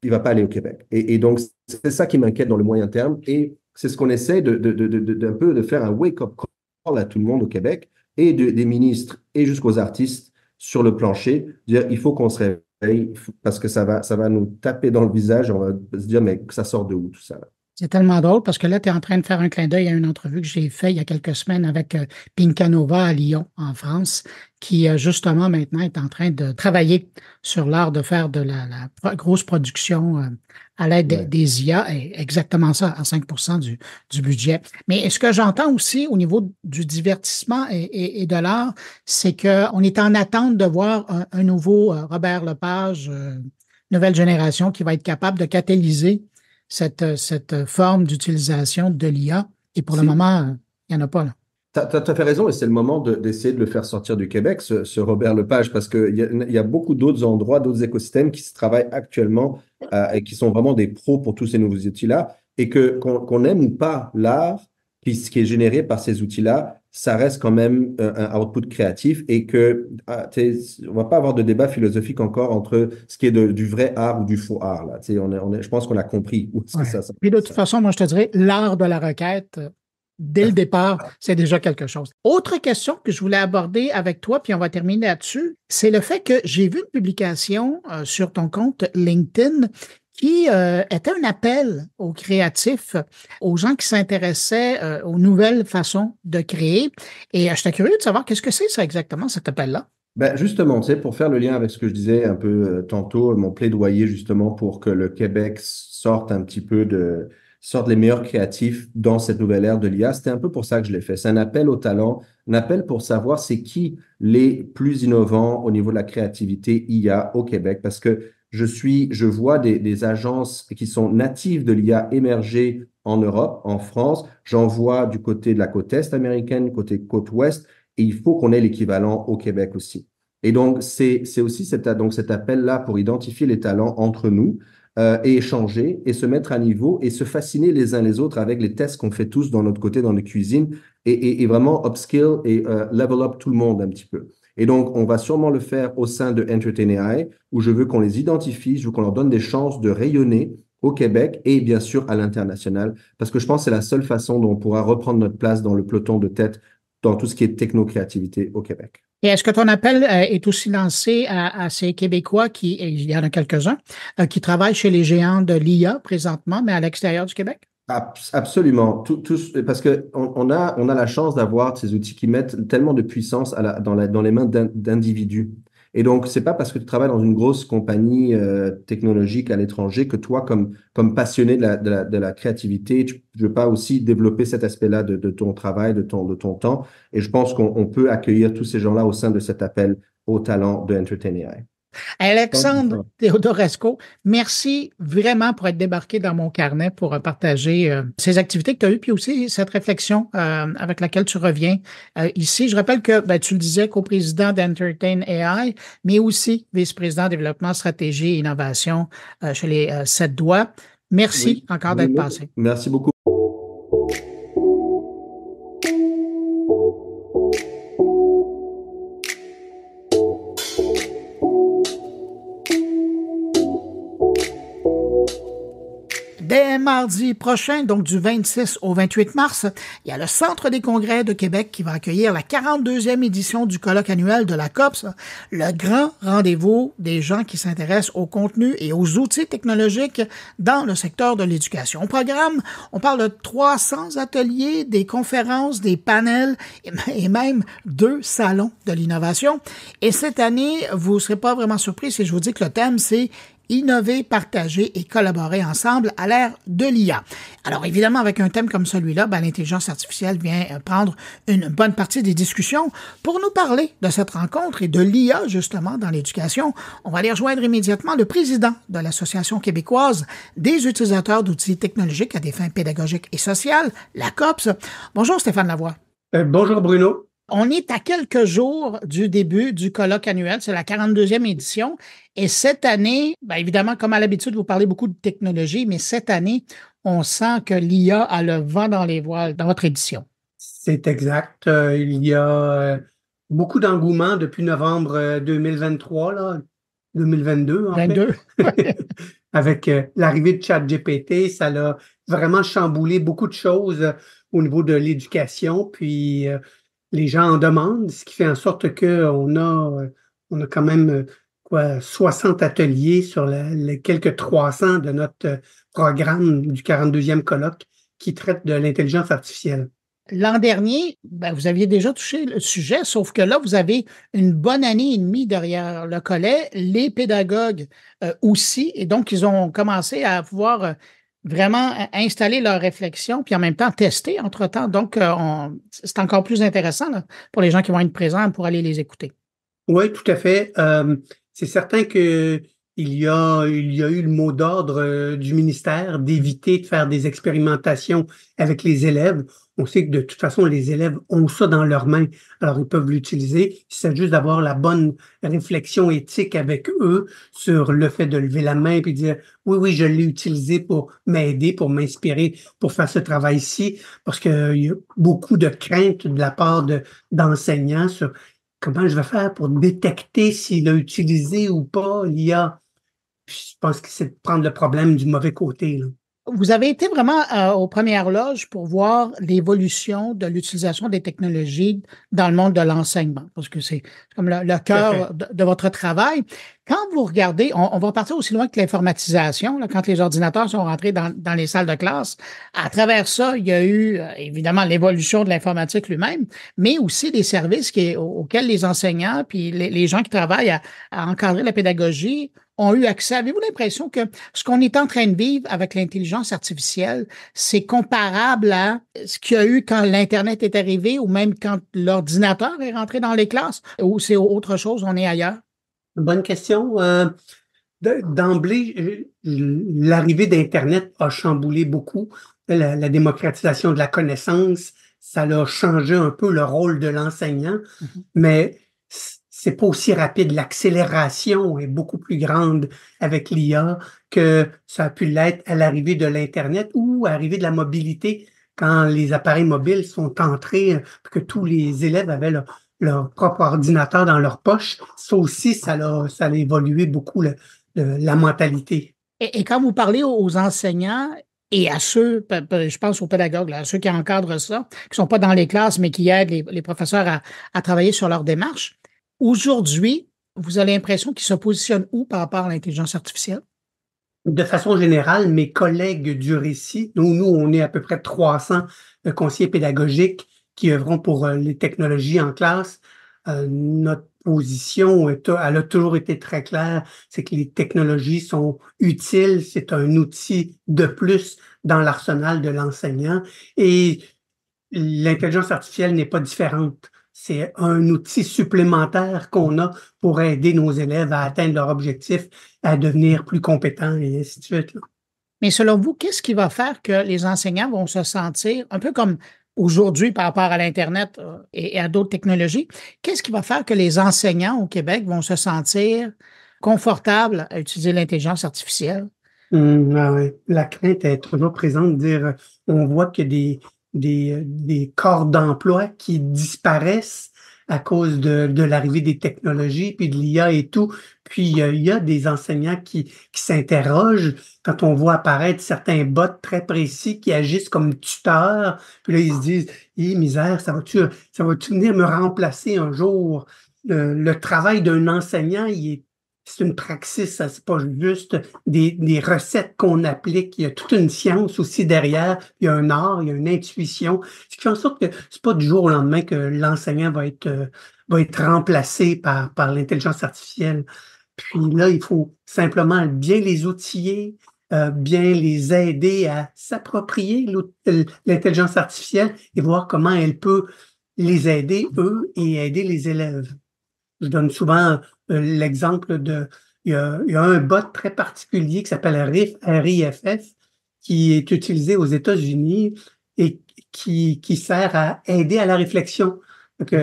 Il ne va pas aller au Québec. Et donc, c'est ça qui m'inquiète dans le moyen terme. Et c'est ce qu'on essaie d'un peu de faire un wake-up call à tout le monde au Québec, et des ministres et jusqu'aux artistes sur le plancher, dire il faut qu'on se réveille parce que ça va nous taper dans le visage, on va se dire mais ça sort de où tout ça? C'est tellement drôle parce que là, tu es en train de faire un clin d'œil à une entrevue que j'ai faite il y a quelques semaines avec Pincanova à Lyon, en France, qui justement maintenant est en train de travailler sur l'art de faire de la grosse production à l'aide Ouais. des IA, et exactement ça, à 5 du budget. Mais ce que j'entends aussi au niveau du divertissement et de l'art, c'est qu'on est en attente de voir un nouveau Robert Lepage, nouvelle génération, qui va être capable de catalyser cette forme d'utilisation de l'IA. Et pour le Si, moment, il n'y en a pas là. tu as tout à fait raison, et c'est le moment d'essayer de le faire sortir du Québec, ce Robert Lepage, parce qu'il y a beaucoup d'autres endroits, d'autres écosystèmes qui se travaillent actuellement et qui sont vraiment des pros pour tous ces nouveaux outils-là, et qu'on aime ou pas l'art ce qui est généré par ces outils-là, ça reste quand même un output créatif, et on va pas avoir de débat philosophique encore entre ce qui est du vrai art ou du faux art, là. Je pense qu'on a compris où est-ce que Ouais. ça. Puis de toute façon, moi, je te dirais, l'art de la requête, dès le départ, c'est déjà quelque chose. Autre question que je voulais aborder avec toi, puis on va terminer là-dessus, c'est le fait que j'ai vu une publication sur ton compte LinkedIn qui était un appel aux créatifs, aux gens qui s'intéressaient aux nouvelles façons de créer. Et j'étais curieux de savoir qu'est-ce que c'est ça exactement, cet appel-là. Ben justement, tu sais, pour faire le lien avec ce que je disais un peu tantôt, mon plaidoyer justement pour que le Québec sorte un petit peu sorte les meilleurs créatifs dans cette nouvelle ère de l'IA, c'était un peu pour ça que je l'ai fait. C'est un appel au talent, un appel pour savoir c'est qui les plus innovants au niveau de la créativité IA au Québec, parce que je vois des agences qui sont natives de l'IA émerger en Europe, en France. J'en vois du côté de la côte est américaine, du côté côte ouest. Et il faut qu'on ait l'équivalent au Québec aussi. Et donc, c'est aussi cet appel-là pour identifier les talents entre nous et échanger et se mettre à niveau et se fasciner les uns les autres avec les tests qu'on fait tous dans notre côté, dans les cuisines et vraiment upskill et level up tout le monde un petit peu. Et donc, on va sûrement le faire au sein de Entertain AI, où je veux qu'on les identifie, je veux qu'on leur donne des chances de rayonner au Québec et bien sûr à l'international, parce que je pense que c'est la seule façon dont on pourra reprendre notre place dans le peloton de tête dans tout ce qui est techno-créativité au Québec. Et est-ce que ton appel est aussi lancé à ces Québécois et il y en a quelques-uns, qui travaillent chez les géants de l'IA présentement, mais à l'extérieur du Québec? Absolument. Parce qu'on a la chance d'avoir ces outils qui mettent tellement de puissance dans les mains d'individus. Et donc, c'est pas parce que tu travailles dans une grosse compagnie technologique à l'étranger que toi, comme passionné de la créativité, tu ne veux pas aussi développer cet aspect-là de ton travail, de ton temps. Et je pense qu'on peut accueillir tous ces gens-là au sein de cet appel au talent de Entertain AI. Alexandre Theodorescu, merci vraiment pour être débarqué dans mon carnet pour partager ces activités que tu as eues, puis aussi cette réflexion avec laquelle tu reviens ici. Je rappelle que tu le disais, coprésident d'Entertain AI, mais aussi vice-président développement, stratégie et innovation chez les 7 doigts. Merci encore d'être passé. Merci beaucoup. Dès mardi prochain, donc du 26 au 28 mars, il y a le Centre des congrès de Québec qui va accueillir la 42e édition du colloque annuel de la COPS, le grand rendez-vous des gens qui s'intéressent au contenu et aux outils technologiques dans le secteur de l'éducation. Au programme, on parle de 300 ateliers, des conférences, des panels et même 2 salons de l'innovation. Et cette année, vous ne serez pas vraiment surpris si je vous dis que le thème, c'est innover, partager et collaborer ensemble à l'ère de l'IA. Alors évidemment, avec un thème comme celui-là, l'intelligence artificielle vient prendre une bonne partie des discussions. Pour nous parler de cette rencontre et de l'IA justement dans l'éducation, on va aller rejoindre immédiatement le président de l'Association québécoise des utilisateurs d'outils technologiques à des fins pédagogiques et sociales, la COPS. Bonjour Stéphane Lavoie. Bonjour Bruno. On est à quelques jours du début du colloque annuel, c'est la 42e édition. Et cette année, évidemment, comme à l'habitude, vous parlez beaucoup de technologie, mais cette année, on sent que l'IA a le vent dans les voiles dans votre édition. C'est exact. Il y a beaucoup d'engouement depuis novembre 2023, là, 2022 en 22. fait. Avec l'arrivée de ChatGPT, ça a vraiment chamboulé beaucoup de choses au niveau de l'éducation. Puis les gens en demandent, ce qui fait en sorte qu'on a quand même 60 ateliers sur les quelques 300 de notre programme du 42e colloque qui traite de l'intelligence artificielle. L'an dernier, vous aviez déjà touché le sujet, sauf que là, vous avez une bonne année et demie derrière le collet, les pédagogues aussi, et donc ils ont commencé à pouvoir vraiment installer leur réflexion, puis en même temps tester entre-temps. Donc, c'est encore plus intéressant là, pour les gens qui vont être présents pour aller les écouter. Oui, tout à fait. C'est certain que il y a eu le mot d'ordre du ministère d'éviter de faire des expérimentations avec les élèves. On sait que de toute façon, les élèves ont ça dans leurs mains, alors ils peuvent l'utiliser. C'est juste d'avoir la bonne réflexion éthique avec eux sur le fait de lever la main et dire oui, je l'ai utilisé pour m'aider, pour m'inspirer, pour faire ce travail-ci, parce qu'il y a beaucoup de craintes de la part d'enseignants sur comment je vais faire pour détecter s'il a utilisé ou pas l'IA. Je pense que c'est de prendre le problème du mauvais côté, là. Vous avez été vraiment aux premières loges pour voir l'évolution de l'utilisation des technologies dans le monde de l'enseignement, parce que c'est comme le cœur de votre travail. Quand vous regardez, on va partir aussi loin que l'informatisation, là, quand les ordinateurs sont rentrés dans les salles de classe. À travers ça, il y a eu évidemment l'évolution de l'informatique lui-même, mais aussi des services auxquels les enseignants puis les gens qui travaillent à encadrer la pédagogie ont eu accès. Avez-vous l'impression que ce qu'on est en train de vivre avec l'intelligence artificielle, c'est comparable à ce qu'il y a eu quand l'Internet est arrivé ou même quand l'ordinateur est rentré dans les classes, ou c'est autre chose, on est ailleurs? Bonne question. D'emblée, l'arrivée d'Internet a chamboulé beaucoup la démocratisation de la connaissance. Ça a changé un peu le rôle de l'enseignant, mais c'est pas aussi rapide. L'accélération est beaucoup plus grande avec l'IA que ça a pu l'être à l'arrivée de l'Internet ou à l'arrivée de la mobilité quand les appareils mobiles sont entrés, que tous les élèves avaient leur propre ordinateur dans leur poche. Ça aussi, ça a évolué beaucoup la mentalité. Et quand vous parlez aux enseignants et à ceux, je pense aux pédagogues, là, à ceux qui encadrent ça, qui ne sont pas dans les classes, mais qui aident les professeurs à travailler sur leur démarche, aujourd'hui, vous avez l'impression qu'ils se positionnent où par rapport à l'intelligence artificielle? De façon générale, mes collègues du récit, nous, on est à peu près 300 conseillers pédagogiques qui œuvront pour les technologies en classe. Notre position, elle a toujours été très claire, c'est que les technologies sont utiles, c'est un outil de plus dans l'arsenal de l'enseignant et l'intelligence artificielle n'est pas différente. C'est un outil supplémentaire qu'on a pour aider nos élèves à atteindre leur objectif, à devenir plus compétents et ainsi de suite, là. Mais selon vous, qu'est-ce qui va faire que les enseignants vont se sentir, un peu comme aujourd'hui par rapport à l'Internet et à d'autres technologies, qu'est-ce qui va faire que les enseignants au Québec vont se sentir confortables à utiliser l'intelligence artificielle? Oui. La crainte est toujours présente de dire, on voit qu'il y a des corps d'emploi qui disparaissent à cause de l'arrivée des technologies, puis de l'IA et tout. Puis il y a des enseignants qui s'interrogent quand on voit apparaître certains bots très précis qui agissent comme tuteurs. Puis là, ils se disent, misère, ça va-tu venir me remplacer un jour? Le travail d'un enseignant, c'est une praxis, ça, c'est pas juste des recettes qu'on applique. Il y a toute une science aussi derrière. Il y a un art, il y a une intuition. Ce qui fait en sorte que c'est pas du jour au lendemain que l'enseignant va être remplacé par l'intelligence artificielle. Puis là, il faut simplement bien les outiller, bien les aider à s'approprier l'intelligence artificielle et voir comment elle peut les aider, eux, et aider les élèves. Je donne souvent l'exemple il y a un bot très particulier qui s'appelle RIFF, qui est utilisé aux États-Unis et qui sert à aider à la réflexion. Donc,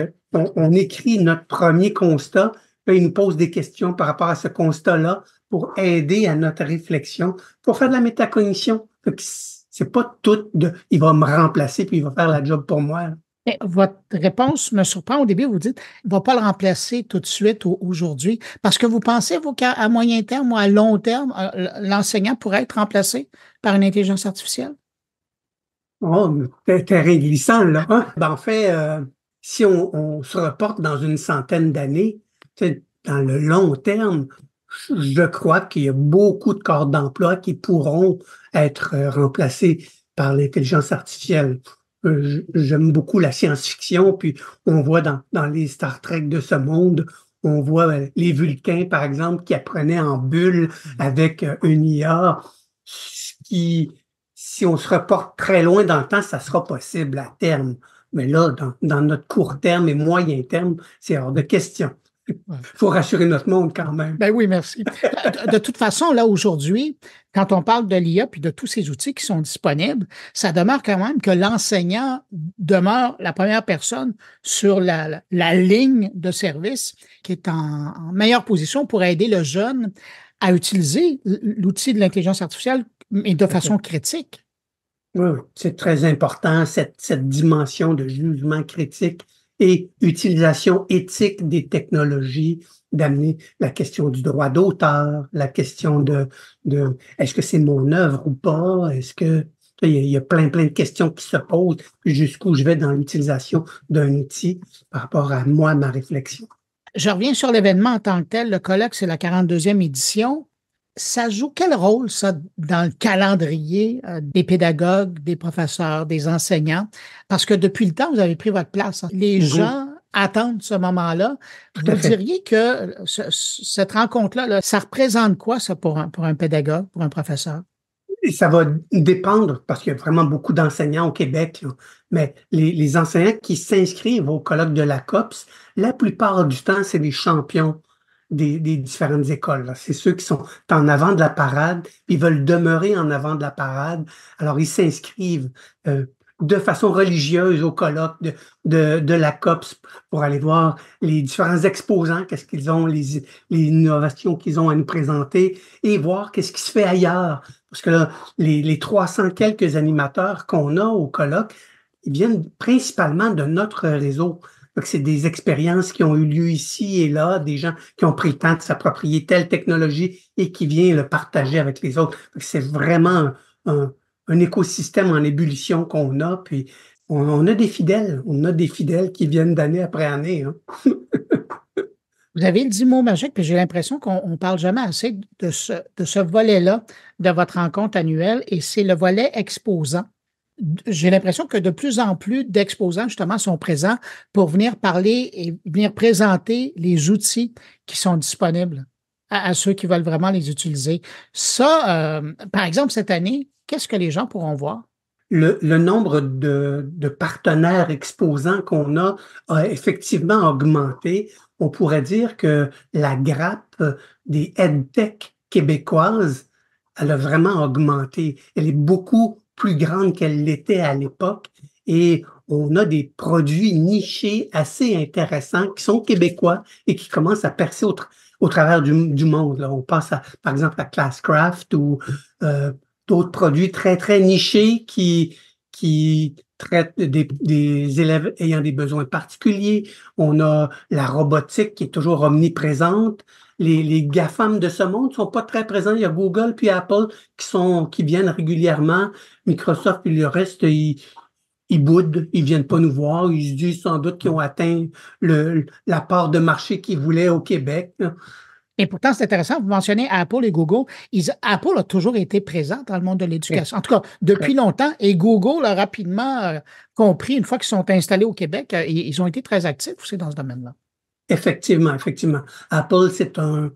on écrit notre premier constat, puis il nous pose des questions par rapport à ce constat-là pour aider à notre réflexion, pour faire de la métacognition. Donc, c'est pas tout il va me remplacer puis il va faire la job pour moi. Mais votre réponse me surprend. Au début, vous dites, il ne va pas le remplacer tout de suite aujourd'hui. Parce que vous pensez, vous, qu'à moyen terme ou à long terme, l'enseignant pourrait être remplacé par une intelligence artificielle? Oh, terrain glissant, là. Hein? En fait, si on se reporte dans une centaine d'années, dans le long terme, je crois qu'il y a beaucoup de corps d'emploi qui pourront être remplacés par l'intelligence artificielle. J'aime beaucoup la science-fiction, puis on voit dans les Star Trek de ce monde, on voit les Vulcains, par exemple, qui apprenaient en bulle avec une IA, qui, si on se reporte très loin dans le temps, ça sera possible à terme. Mais là, dans notre court terme et moyen terme, c'est hors de question. Il faut rassurer notre monde quand même. Ben oui, merci. De toute façon, là, aujourd'hui, quand on parle de l'IA puis de tous ces outils qui sont disponibles, ça demeure quand même que l'enseignant demeure la première personne sur la ligne de service qui est en meilleure position pour aider le jeune à utiliser l'outil de l'intelligence artificielle, mais de façon critique. Oui, c'est très important, cette dimension de jugement critique et utilisation éthique des technologies, d'amener la question du droit d'auteur, la question de est-ce que c'est mon œuvre ou pas, est-ce que il y a plein de questions qui se posent, jusqu'où je vais dans l'utilisation d'un outil par rapport à moi, ma réflexion. Je reviens sur l'événement en tant que tel. Le colloque, c'est la 42e édition. Ça joue quel rôle, ça, dans le calendrier des pédagogues, des professeurs, des enseignants? Parce que depuis le temps, vous avez pris votre place. Les gens attendent ce moment-là. Vous diriez que cette rencontre-là, là, ça représente quoi, ça, pour un pédagogue, pour un professeur? Et ça va dépendre, parce qu'il y a vraiment beaucoup d'enseignants au Québec, là. Mais les enseignants qui s'inscrivent au colloque de la COPS, la plupart du temps, c'est les champions des différentes écoles, là. C'est ceux qui sont en avant de la parade, ils veulent demeurer en avant de la parade. Alors, ils s'inscrivent de façon religieuse au colloque de la COPS pour aller voir les différents exposants, qu'est-ce qu'ils ont, les innovations qu'ils ont à nous présenter et voir qu'est-ce qui se fait ailleurs. Parce que là, les 300 quelques animateurs qu'on a au colloque, ils viennent principalement de notre réseau. Donc, c'est des expériences qui ont eu lieu ici et là, des gens qui ont pris le temps de s'approprier telle technologie et qui viennent le partager avec les autres. C'est vraiment un écosystème en ébullition qu'on a, puis on a des fidèles. On a des fidèles qui viennent d'année après année. Hein. Vous avez dit mot magique, puis j'ai l'impression qu'on ne parle jamais assez de ce volet-là de votre rencontre annuelle, et c'est le volet exposant. J'ai l'impression que de plus en plus d'exposants, justement, sont présents pour venir parler et venir présenter les outils qui sont disponibles à ceux qui veulent vraiment les utiliser. Ça, par exemple, cette année, qu'est-ce que les gens pourront voir? Le nombre de partenaires exposants qu'on a effectivement augmenté. On pourrait dire que la grappe des EdTech québécoises, elle a vraiment augmenté. Elle est beaucoup plus grande qu'elle l'était à l'époque et on a des produits nichés assez intéressants qui sont québécois et qui commencent à percer au travers du monde. Là. On pense par exemple à Classcraft ou d'autres produits très, très nichés qui traitent des élèves ayant des besoins particuliers. On a la robotique qui est toujours omniprésente. Les GAFAM de ce monde ne sont pas très présents. Il y a Google puis Apple qui viennent régulièrement. Microsoft puis le reste, ils boudent, ils viennent pas nous voir. Ils se disent sans doute qu'ils ont atteint la part de marché qu'ils voulaient au Québec. Et pourtant, c'est intéressant, vous mentionnez Apple et Google. Apple a toujours été présent dans le monde de l'éducation. En tout cas, depuis longtemps. Et Google a rapidement compris, une fois qu'ils sont installés au Québec, ils ont été très actifs aussi dans ce domaine-là. Effectivement. Apple, c'est un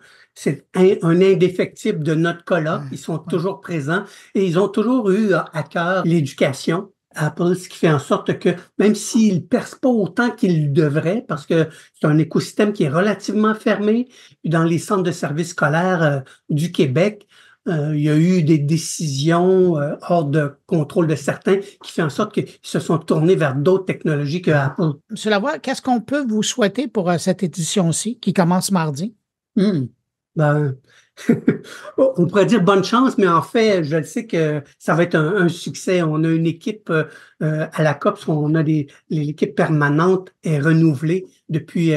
indéfectible de notre colloque. Ils sont toujours présents et ils ont toujours eu à cœur l'éducation. Apple, ce qui fait en sorte que même s'ils ne percent pas autant qu'ils devraient, parce que c'est un écosystème qui est relativement fermé, dans les centres de services scolaires du Québec, il y a eu des décisions hors de contrôle de certains qui fait en sorte qu'ils se sont tournés vers d'autres technologies que Apple. Monsieur Lavoie, qu'est-ce qu'on peut vous souhaiter pour cette édition-ci qui commence mardi? On pourrait dire bonne chance, mais en fait, je le sais que ça va être un succès. On a une équipe à la COPS, l'équipe permanente est renouvelée depuis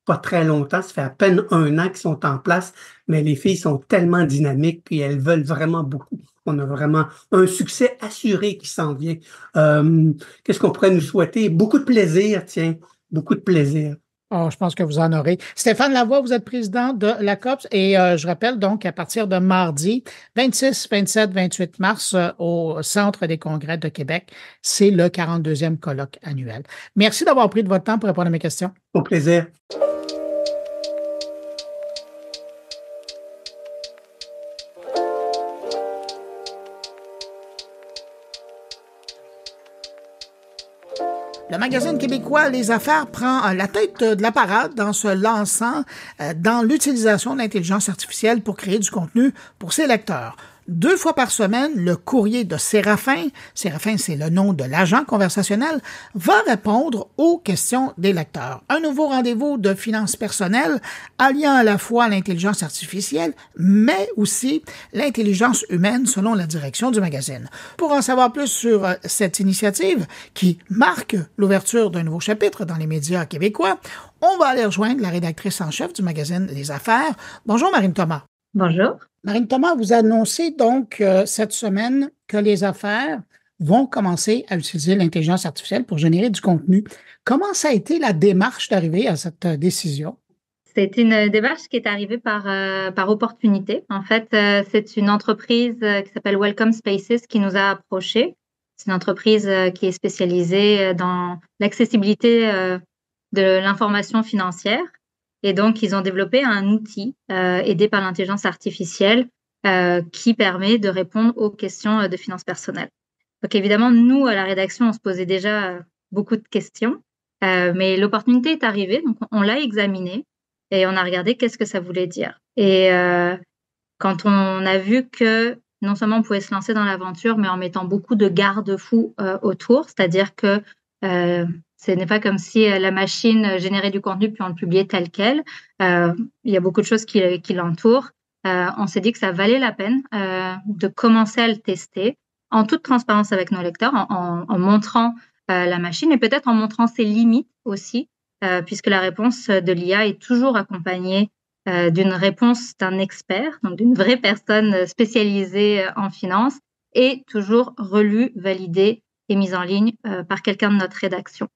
pas très longtemps. Ça fait à peine 1 an qu'ils sont en place, mais les filles sont tellement dynamiques puis elles veulent vraiment beaucoup. On a vraiment un succès assuré qui s'en vient. Qu'est-ce qu'on pourrait nous souhaiter? Beaucoup de plaisir, beaucoup de plaisir. Oh, je pense que vous en aurez. Stéphane Lavoie, vous êtes président de la COPS et je rappelle donc à partir de mardi 26, 27, 28 mars au Centre des congrès de Québec, c'est le 42e colloque annuel. Merci d'avoir pris de votre temps pour répondre à mes questions. Au plaisir. Le magazine québécois Les Affaires prend la tête de la parade en se lançant dans l'utilisation de l'intelligence artificielle pour créer du contenu pour ses lecteurs. 2 fois par semaine, le courrier de Séraphin, Séraphin c'est le nom de l'agent conversationnel, va répondre aux questions des lecteurs. Un nouveau rendez-vous de finances personnelles alliant à la fois l'intelligence artificielle, mais aussi l'intelligence humaine selon la direction du magazine. Pour en savoir plus sur cette initiative qui marque l'ouverture d'un nouveau chapitre dans les médias québécois, on va aller rejoindre la rédactrice en chef du magazine Les Affaires. Bonjour Marine Thomas. Bonjour. Marine Thomas, vous annoncez donc cette semaine que les affaires vont commencer à utiliser l'intelligence artificielle pour générer du contenu. Comment ça a été la démarche d'arriver à cette décision? C'est une démarche qui est arrivée par opportunité. En fait, c'est une entreprise qui s'appelle Welcome Spaces qui nous a approchés. C'est une entreprise qui est spécialisée dans l'accessibilité de l'information financière. Et donc, ils ont développé un outil aidé par l'intelligence artificielle qui permet de répondre aux questions de finances personnelles. Donc, évidemment, nous, à la rédaction, on se posait déjà beaucoup de questions, mais l'opportunité est arrivée, donc on l'a examiné et on a regardé qu'est-ce que ça voulait dire. Et quand on a vu que non seulement on pouvait se lancer dans l'aventure, mais en mettant beaucoup de garde-fous autour, c'est-à-dire que ce n'est pas comme si la machine générait du contenu puis on le publiait tel quel. Il y a beaucoup de choses qui l'entourent. On s'est dit que ça valait la peine de commencer à le tester en toute transparence avec nos lecteurs, en montrant la machine et peut-être en montrant ses limites aussi, puisque la réponse de l'IA est toujours accompagnée d'une réponse d'un expert, donc d'une vraie personne spécialisée en finance et toujours relue, validée et mise en ligne par quelqu'un de notre rédaction.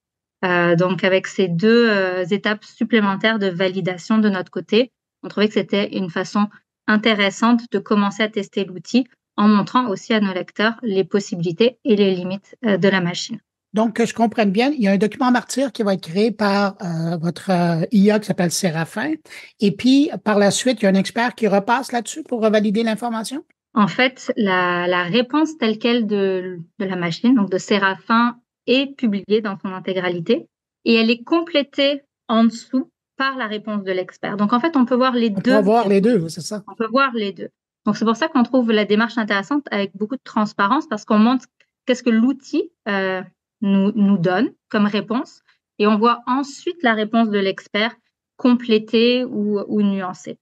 Donc, avec ces 2 étapes supplémentaires de validation de notre côté, on trouvait que c'était une façon intéressante de commencer à tester l'outil en montrant aussi à nos lecteurs les possibilités et les limites de la machine. Donc, que je comprenne bien, il y a un document martyr qui va être créé par votre IA qui s'appelle Séraphin. Et puis, par la suite, il y a un expert qui repasse là-dessus pour revalider l'information? En fait, la réponse telle quelle de la machine, donc de Séraphin, est publiée dans son intégralité et elle est complétée en dessous par la réponse de l'expert. Donc, en fait, on peut voir les deux. On peut voir les deux, c'est ça. On peut voir les deux. Donc, c'est pour ça qu'on trouve la démarche intéressante avec beaucoup de transparence parce qu'on montre qu'est-ce que l'outil nous donne comme réponse et on voit ensuite la réponse de l'expert complétée ou nuancée.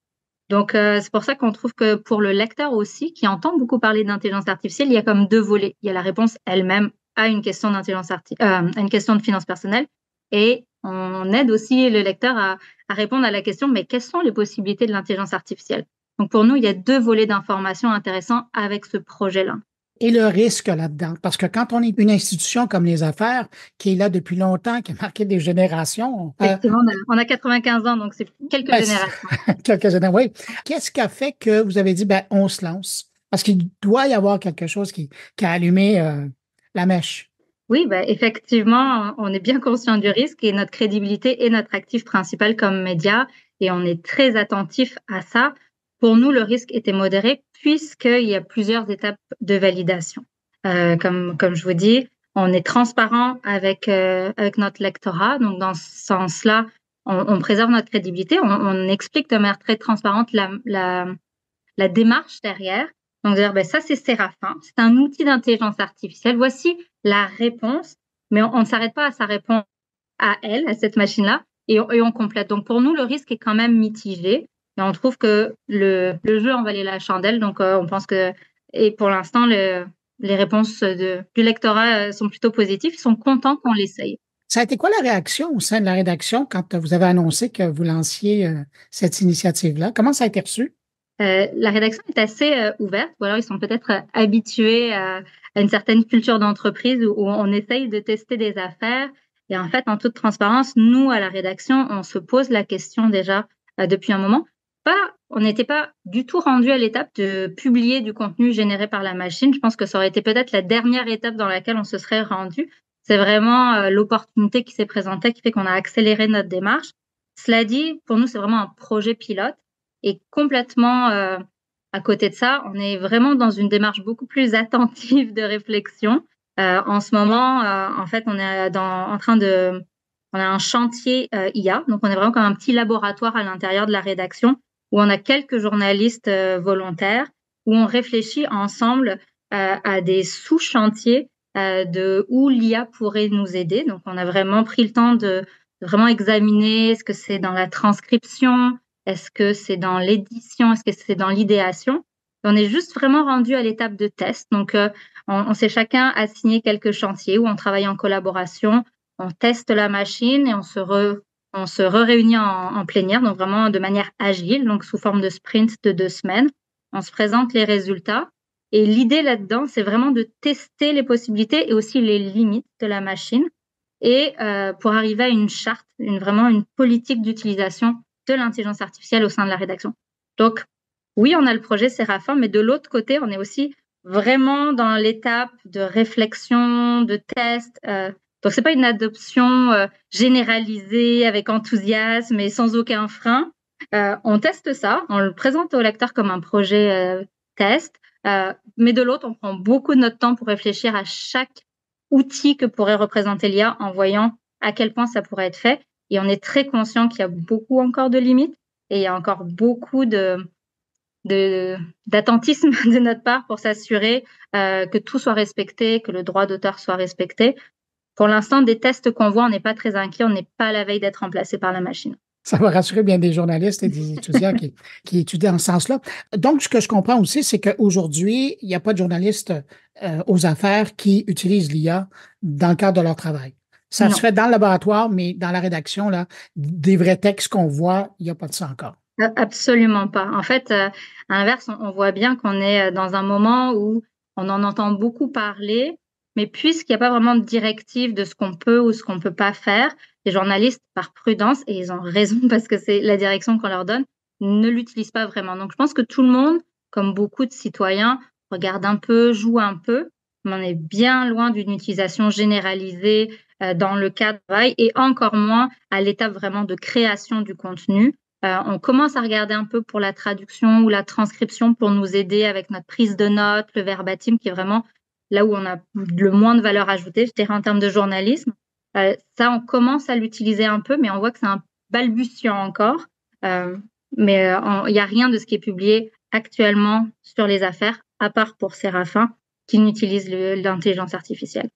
Donc, c'est pour ça qu'on trouve que pour le lecteur aussi, qui entend beaucoup parler d'intelligence artificielle, il y a comme 2 volets. Il y a la réponse elle-même à une question à une question de finances personnelles et on aide aussi le lecteur à répondre à la question, mais quelles sont les possibilités de l'intelligence artificielle? Donc, pour nous, il y a 2 volets d'information intéressants avec ce projet-là. Et le risque là-dedans, parce que quand on est une institution comme les affaires, qui est là depuis longtemps, qui a marqué des générations... Effectivement, on a 95 ans, donc c'est quelques générations. Quelques générations, oui. Qu'est-ce qui a fait que vous avez dit, on se lance? Parce qu'il doit y avoir quelque chose qui a allumé la mèche. Oui, effectivement, on est bien conscient du risque et notre crédibilité est notre actif principal comme média et on est très attentif à ça. Pour nous, le risque était modéré puisqu'il y a plusieurs étapes de validation. Comme je vous dis, on est transparent avec notre lectorat. Donc, dans ce sens-là, on préserve notre crédibilité. On explique de manière très transparente la démarche derrière. Donc, dire, ça, c'est Séraphin. C'est un outil d'intelligence artificielle. Voici la réponse. Mais on ne s'arrête pas à sa réponse à elle, à cette machine-là, et on complète. Donc, pour nous, le risque est quand même mitigé. Et on trouve que le jeu en valait la chandelle. Donc, on pense que, et pour l'instant, les réponses du lectorat sont plutôt positives. Ils sont contents qu'on l'essaye. Ça a été quoi la réaction au sein de la rédaction quand vous avez annoncé que vous lanciez cette initiative-là? Comment ça a été reçu? La rédaction est assez ouverte, ou alors ils sont peut-être habitués à une certaine culture d'entreprise où on essaye de tester des affaires Et en fait, en toute transparence, nous, à la rédaction, on se pose la question déjà depuis un moment. On n'était pas du tout rendu à l'étape de publier du contenu généré par la machine. Je pense que ça aurait été peut-être la dernière étape dans laquelle on se serait rendu. C'est vraiment l'opportunité qui s'est présentée qui fait qu'on a accéléré notre démarche. Cela dit, pour nous, c'est vraiment un projet pilote et complètement à côté de ça, on est vraiment dans une démarche beaucoup plus attentive de réflexion. En ce moment, en fait, on est on a un chantier IA, donc on est vraiment comme un petit laboratoire à l'intérieur de la rédaction où on a quelques journalistes volontaires, où on réfléchit ensemble à des sous-chantiers de où l'IA pourrait nous aider. Donc, on a vraiment pris le temps de vraiment examiner est-ce que c'est dans la transcription, est-ce que c'est dans l'édition, est-ce que c'est dans l'idéation. On est juste vraiment rendu à l'étape de test. Donc, on s'est chacun assigné quelques chantiers où on travaille en collaboration, on teste la machine et on se réunit en plénière, donc vraiment de manière agile, donc sous forme de sprint de 2 semaines. On se présente les résultats. Et l'idée là-dedans, c'est vraiment de tester les possibilités et aussi les limites de la machine et pour arriver à une charte, vraiment une politique d'utilisation de l'intelligence artificielle au sein de la rédaction. Donc, oui, on a le projet Séraphin, mais de l'autre côté, on est aussi vraiment dans l'étape de réflexion, de test. Donc, c'est pas une adoption généralisée avec enthousiasme et sans aucun frein. On teste ça, on le présente au lecteur comme un projet test, mais de l'autre, on prend beaucoup de notre temps pour réfléchir à chaque outil que pourrait représenter l'IA en voyant à quel point ça pourrait être fait. Et on est très conscient qu'il y a beaucoup encore de limites et il y a encore beaucoup d'attentisme de notre part pour s'assurer que tout soit respecté, que le droit d'auteur soit respecté. Pour l'instant, des tests qu'on voit, on n'est pas très inquiet, on n'est pas à la veille d'être remplacé par la machine. Ça va rassurer bien des journalistes et des étudiants qui étudient en ce sens-là. Donc, ce que je comprends aussi, c'est qu'aujourd'hui, il n'y a pas de journalistes aux affaires qui utilisent l'IA dans le cadre de leur travail. Ça se fait dans le laboratoire, mais dans la rédaction, là, des vrais textes qu'on voit, il n'y a pas de ça encore. Absolument pas. En fait, à l'inverse, on voit bien qu'on est dans un moment où on en entend beaucoup parler, mais puisqu'il n'y a pas vraiment de directive de ce qu'on peut ou ce qu'on ne peut pas faire, les journalistes, par prudence, et ils ont raison parce que c'est la direction qu'on leur donne, ne l'utilisent pas vraiment. Donc, je pense que tout le monde, comme beaucoup de citoyens, regarde un peu, joue un peu, mais on est bien loin d'une utilisation généralisée dans le cadre de travail et encore moins à l'étape vraiment de création du contenu. On commence à regarder un peu pour la traduction ou la transcription pour nous aider avec notre prise de notes, le verbatim qui est vraiment là où on a le moins de valeur ajoutée, je dirais en termes de journalisme. Ça, on commence à l'utiliser un peu, mais on voit que c'est un balbutiant encore. Mais il n'y a rien de ce qui est publié actuellement sur les affaires, à part pour Séraphin, qui n'utilise l'intelligence artificielle.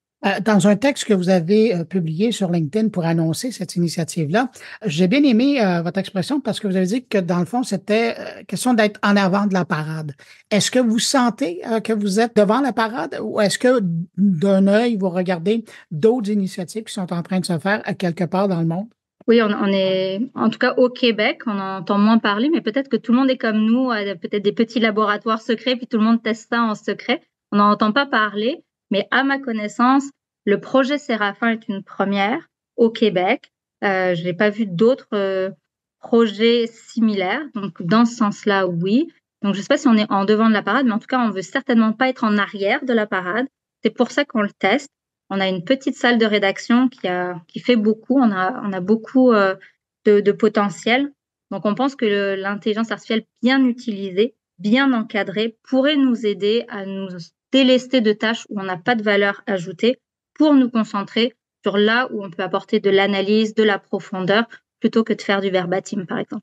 Dans un texte que vous avez publié sur LinkedIn pour annoncer cette initiative-là, j'ai bien aimé votre expression parce que vous avez dit que dans le fond, c'était question d'être en avant de la parade. Est-ce que vous sentez que vous êtes devant la parade ou est-ce que d'un œil, vous regardez d'autres initiatives qui sont en train de se faire à quelque part dans le monde? Oui, on est, en tout cas au Québec, on en entend moins parler, mais peut-être que tout le monde est comme nous, peut-être des petits laboratoires secrets, puis tout le monde teste ça en secret. On n'en entend pas parler. Mais à ma connaissance, le projet Séraphin est une première au Québec. Je n'ai pas vu d'autres projets similaires. Donc, dans ce sens-là, oui. Donc, je ne sais pas si on est en devant de la parade, mais en tout cas, on ne veut certainement pas être en arrière de la parade. C'est pour ça qu'on le teste. On a une petite salle de rédaction qui fait beaucoup. On a beaucoup de potentiel. Donc, on pense que l'intelligence artificielle bien utilisée, bien encadrée, pourrait nous aider à nous délester de tâches où on n'a pas de valeur ajoutée pour nous concentrer sur là où on peut apporter de l'analyse, de la profondeur, plutôt que de faire du verbatim, par exemple.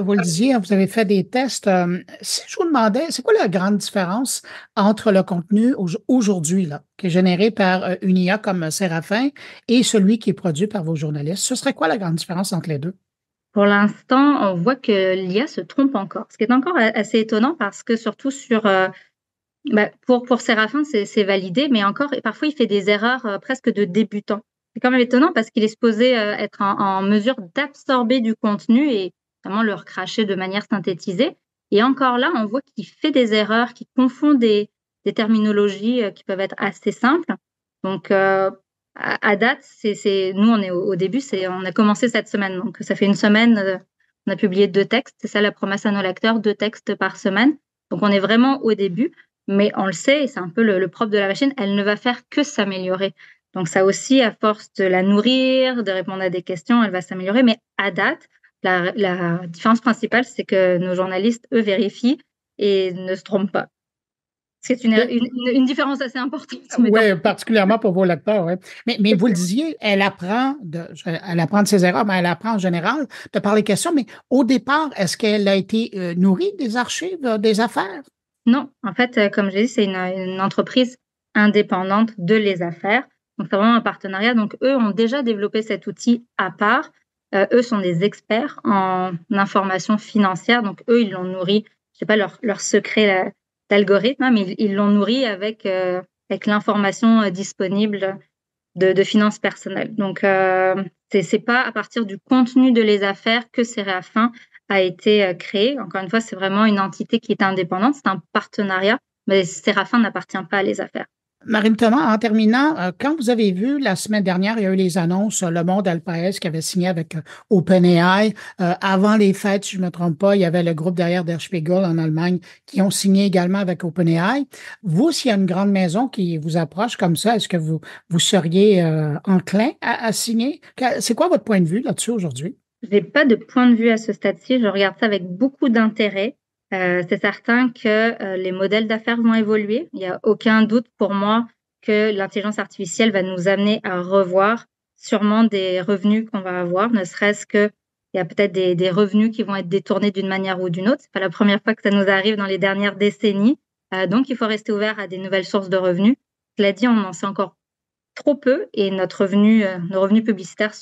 Vous le disiez, vous avez fait des tests. Si je vous demandais, c'est quoi la grande différence entre le contenu aujourd'hui, là, qui est généré par une IA comme Séraphin et celui qui est produit par vos journalistes? Ce serait quoi la grande différence entre les deux? Pour l'instant, on voit que l'IA se trompe encore, ce qui est encore assez étonnant parce que surtout sur... pour Séraphin, c'est validé, mais encore, et parfois, il fait des erreurs presque de débutant. C'est quand même étonnant parce qu'il est supposé être en mesure d'absorber du contenu et notamment le recracher de manière synthétisée. Et encore là, on voit qu'il fait des erreurs, qu'il confond des terminologies qui peuvent être assez simples. Donc, à date, nous, on est au début, on a commencé cette semaine. Donc, ça fait une semaine, on a publié 2 textes. C'est ça la promesse à nos lecteurs, 2 textes par semaine. Donc, on est vraiment au début. Mais on le sait, et c'est un peu le propre de la machine, elle ne va faire que s'améliorer. Donc, ça aussi, à force de la nourrir, de répondre à des questions, elle va s'améliorer. Mais à date, la différence principale, c'est que nos journalistes, eux, vérifient et ne se trompent pas. C'est une différence assez importante. Oui, particulièrement pour vos lecteurs. Ouais. Mais vous le disiez, elle apprend de ses erreurs, mais elle apprend en général de par les questions. Mais au départ, est-ce qu'elle a été nourrie des archives, des affaires? Non, en fait, comme j'ai dit, c'est une entreprise indépendante de Les Affaires. Donc, c'est vraiment un partenariat. Donc, eux ont déjà développé cet outil à part. Eux sont des experts en information financière. Donc, eux, ils l'ont nourri, je sais pas leur secret d'algorithme, hein, mais ils l'ont nourri avec l'information disponible de finances personnelles. Donc, c'est pas à partir du contenu de Les Affaires que Séraphin a été créé. Encore une fois, c'est vraiment une entité qui est indépendante. C'est un partenariat, mais Séraphin n'appartient pas à Les Affaires. Marine Thomas, en terminant, quand vous avez vu la semaine dernière, il y a eu les annonces, Le Monde Alpaes qui avait signé avec OpenAI. Avant les fêtes, si je ne me trompe pas, il y avait le groupe derrière Der Spiegel en Allemagne qui ont signé également avec OpenAI. Vous, s'il y a une grande maison qui vous approche comme ça, est-ce que vous seriez enclin à signer? C'est quoi votre point de vue là-dessus aujourd'hui? Je n'ai pas de point de vue à ce stade-ci. Je regarde ça avec beaucoup d'intérêt. C'est certain que les modèles d'affaires vont évoluer. Il n'y a aucun doute pour moi que l'intelligence artificielle va nous amener à revoir sûrement des revenus qu'on va avoir, ne serait-ce qu'il y a peut-être des revenus qui vont être détournés d'une manière ou d'une autre. C'est pas la première fois que ça nous arrive dans les dernières décennies. Donc, il faut rester ouvert à des nouvelles sources de revenus. Cela dit, on en sait encore trop peu et nos revenus publicitaires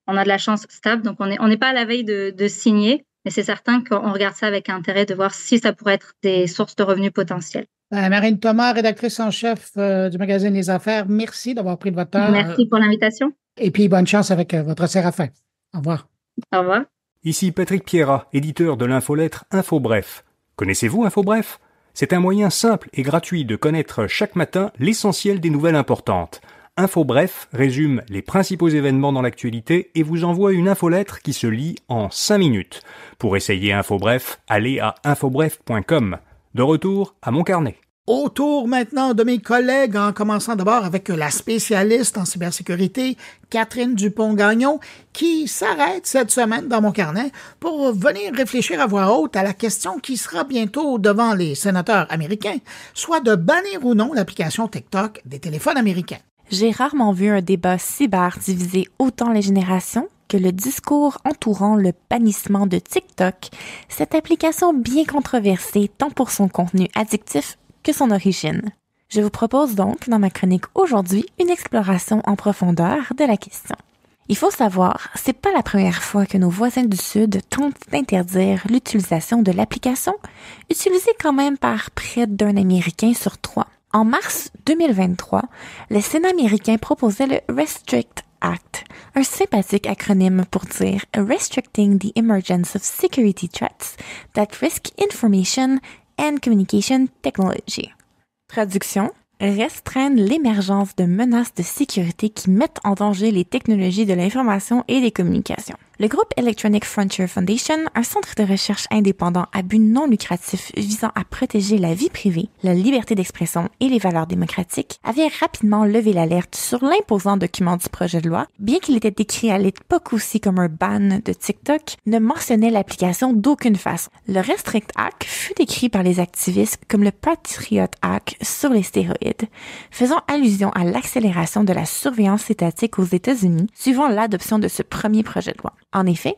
on a de la chance stable. Donc, on n'est pas à la veille de signer. Mais c'est certain qu'on regarde ça avec intérêt de voir si ça pourrait être des sources de revenus potentielles. Marine Thomas, rédactrice en chef du magazine Les Affaires, merci d'avoir pris de votre temps. Merci pour l'invitation. Et puis, bonne chance avec votre Séraphin. Au revoir. Au revoir. Ici Patrick Pierrat, éditeur de l'infolettre InfoBref. Connaissez-vous InfoBref ? C'est un moyen simple et gratuit de connaître chaque matin l'essentiel des nouvelles importantes. InfoBref résume les principaux événements dans l'actualité et vous envoie une infolettre qui se lit en 5 minutes. Pour essayer InfoBref, allez à infobref.com. De retour à mon carnet. Autour maintenant de mes collègues, en commençant d'abord avec la spécialiste en cybersécurité, Catherine Dupont-Gagnon, qui s'arrête cette semaine dans mon carnet pour venir réfléchir à voix haute à la question qui sera bientôt devant les sénateurs américains, soit de bannir ou non l'application TikTok des téléphones américains. J'ai rarement vu un débat cyber diviser autant les générations que le discours entourant le bannissement de TikTok, cette application bien controversée tant pour son contenu addictif que son origine. Je vous propose donc, dans ma chronique aujourd'hui, une exploration en profondeur de la question. Il faut savoir, c'est pas la première fois que nos voisins du Sud tentent d'interdire l'utilisation de l'application, utilisée quand même par près d'un Américain sur 3. En mars 2023, le Sénat américain proposait le Restrict Act, un sympathique acronyme pour dire Restricting the Emergence of Security Threats that Risk Information and Communication Technology. Traduction, restreindre l'émergence de menaces de sécurité qui mettent en danger les technologies de l'information et des communications. Le groupe Electronic Frontier Foundation, un centre de recherche indépendant à but non lucratif visant à protéger la vie privée, la liberté d'expression et les valeurs démocratiques, avait rapidement levé l'alerte sur l'imposant document du projet de loi, bien qu'il était décrit à l'époque aussi comme un ban de TikTok, ne mentionnait l'application d'aucune façon. Le Restrict Act fut décrit par les activistes comme le Patriot Act sur les stéroïdes, faisant allusion à l'accélération de la surveillance étatique aux États-Unis suivant l'adoption de ce premier projet de loi. En effet,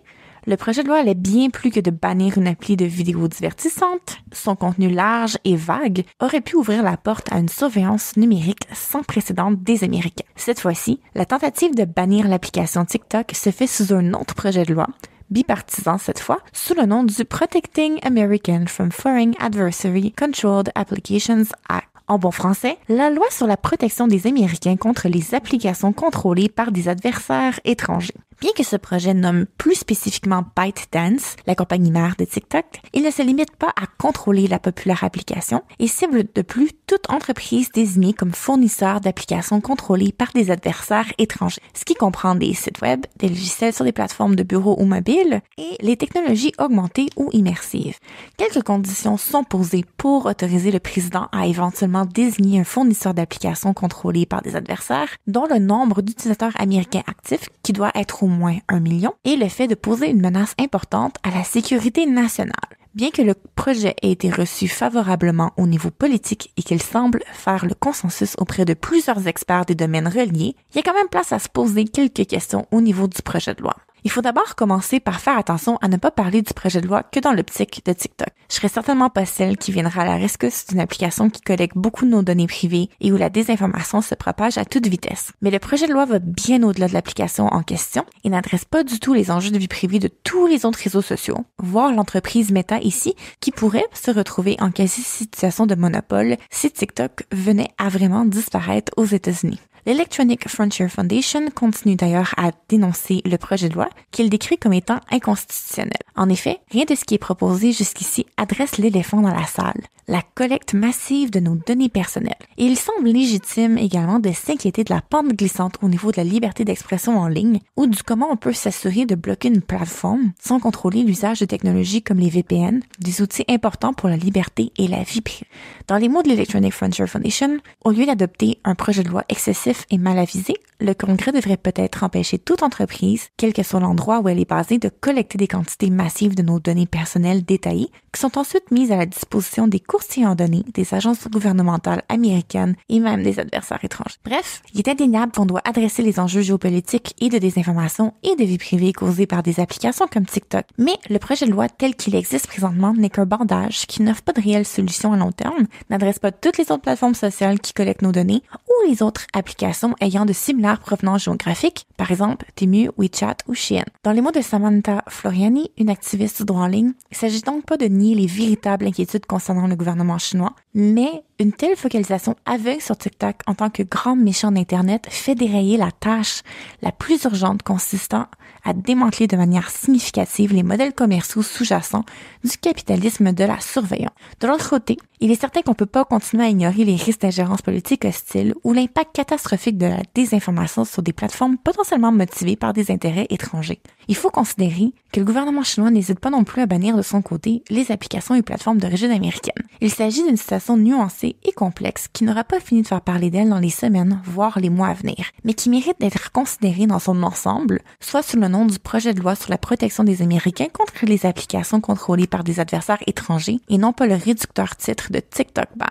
le projet de loi allait bien plus que de bannir une appli de vidéos divertissantes. Son contenu large et vague aurait pu ouvrir la porte à une surveillance numérique sans précédent des Américains. Cette fois-ci, la tentative de bannir l'application TikTok se fait sous un autre projet de loi, bipartisan cette fois, sous le nom du Protecting Americans from Foreign Adversary Controlled Applications Act. En bon français, la loi sur la protection des Américains contre les applications contrôlées par des adversaires étrangers. Bien que ce projet nomme plus spécifiquement ByteDance, la compagnie mère de TikTok, il ne se limite pas à contrôler la populaire application et cible de plus toute entreprise désignée comme fournisseur d'applications contrôlées par des adversaires étrangers, ce qui comprend des sites web, des logiciels sur des plateformes de bureau ou mobiles et les technologies augmentées ou immersives. Quelques conditions sont posées pour autoriser le président à éventuellement désigner un fournisseur d'applications contrôlées par des adversaires, dont le nombre d'utilisateurs américains actifs, qui doit être au moins 1 million, et le fait de poser une menace importante à la sécurité nationale. Bien que le projet ait été reçu favorablement au niveau politique et qu'il semble faire le consensus auprès de plusieurs experts des domaines reliés, il y a quand même place à se poser quelques questions au niveau du projet de loi. Il faut d'abord commencer par faire attention à ne pas parler du projet de loi que dans l'optique de TikTok. Je serai certainement pas celle qui viendra à la rescousse d'une application qui collecte beaucoup de nos données privées et où la désinformation se propage à toute vitesse. Mais le projet de loi va bien au-delà de l'application en question et n'adresse pas du tout les enjeux de vie privée de tous les autres réseaux sociaux, voire l'entreprise Meta ici, qui pourrait se retrouver en quasi-situation de monopole si TikTok venait à vraiment disparaître aux États-Unis. L'Electronic Frontier Foundation continue d'ailleurs à dénoncer le projet de loi qu'il décrit comme étant inconstitutionnel. En effet, rien de ce qui est proposé jusqu'ici adresse l'éléphant dans la salle, la collecte massive de nos données personnelles. Et il semble légitime également de s'inquiéter de la pente glissante au niveau de la liberté d'expression en ligne ou du comment on peut s'assurer de bloquer une plateforme sans contrôler l'usage de technologies comme les VPN, des outils importants pour la liberté et la vie privée. Dans les mots de l'Electronic Frontier Foundation, au lieu d'adopter un projet de loi excessif et mal avisé, le Congrès devrait peut-être empêcher toute entreprise, quel que soit l'endroit où elle est basée, de collecter des quantités massives de nos données personnelles détaillées, qui sont ensuite mises à la disposition des courtiers en données, des agences gouvernementales américaines et même des adversaires étrangers. Bref, il est indéniable qu'on doit adresser les enjeux géopolitiques et de désinformation et de vie privée causés par des applications comme TikTok. Mais le projet de loi tel qu'il existe présentement n'est qu'un bandage qui n'offre pas de réelle solution à long terme, n'adresse pas toutes les autres plateformes sociales qui collectent nos données ou les autres applications ayant de similaires provenances géographiques, par exemple Temu, WeChat ou Shein. Dans les mots de Samantha Floriani, une activiste du droit en ligne, il s'agit donc pas de nier les véritables inquiétudes concernant le gouvernement chinois, mais une telle focalisation aveugle sur TikTok en tant que grand méchant d'Internet fait dérailler la tâche la plus urgente consistant à démanteler de manière significative les modèles commerciaux sous-jacents du capitalisme de la surveillance. De l'autre côté, il est certain qu'on ne peut pas continuer à ignorer les risques d'ingérence politique hostile ou l'impact catastrophique de la désinformation sur des plateformes potentiellement motivées par des intérêts étrangers. Il faut considérer que le gouvernement chinois n'hésite pas non plus à bannir de son côté les applications et plateformes d'origine américaine. Il s'agit d'une situation nuancée et complexe qui n'aura pas fini de faire parler d'elle dans les semaines, voire les mois à venir, mais qui mérite d'être considérée dans son ensemble, soit sous le nom du projet de loi sur la protection des Américains contre les applications contrôlées par des adversaires étrangers et non pas le réducteur titre de TikTok ban.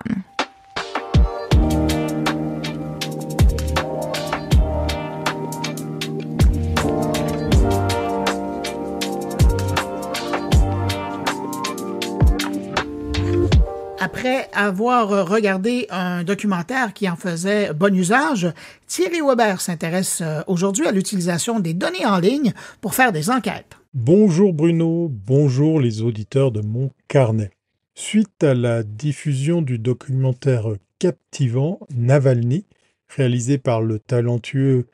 Après avoir regardé un documentaire qui en faisait bon usage, Thierry Weber s'intéresse aujourd'hui à l'utilisation des données en ligne pour faire des enquêtes. Bonjour Bruno, bonjour les auditeurs de mon carnet. Suite à la diffusion du documentaire captivant Navalny, réalisé par le talentueux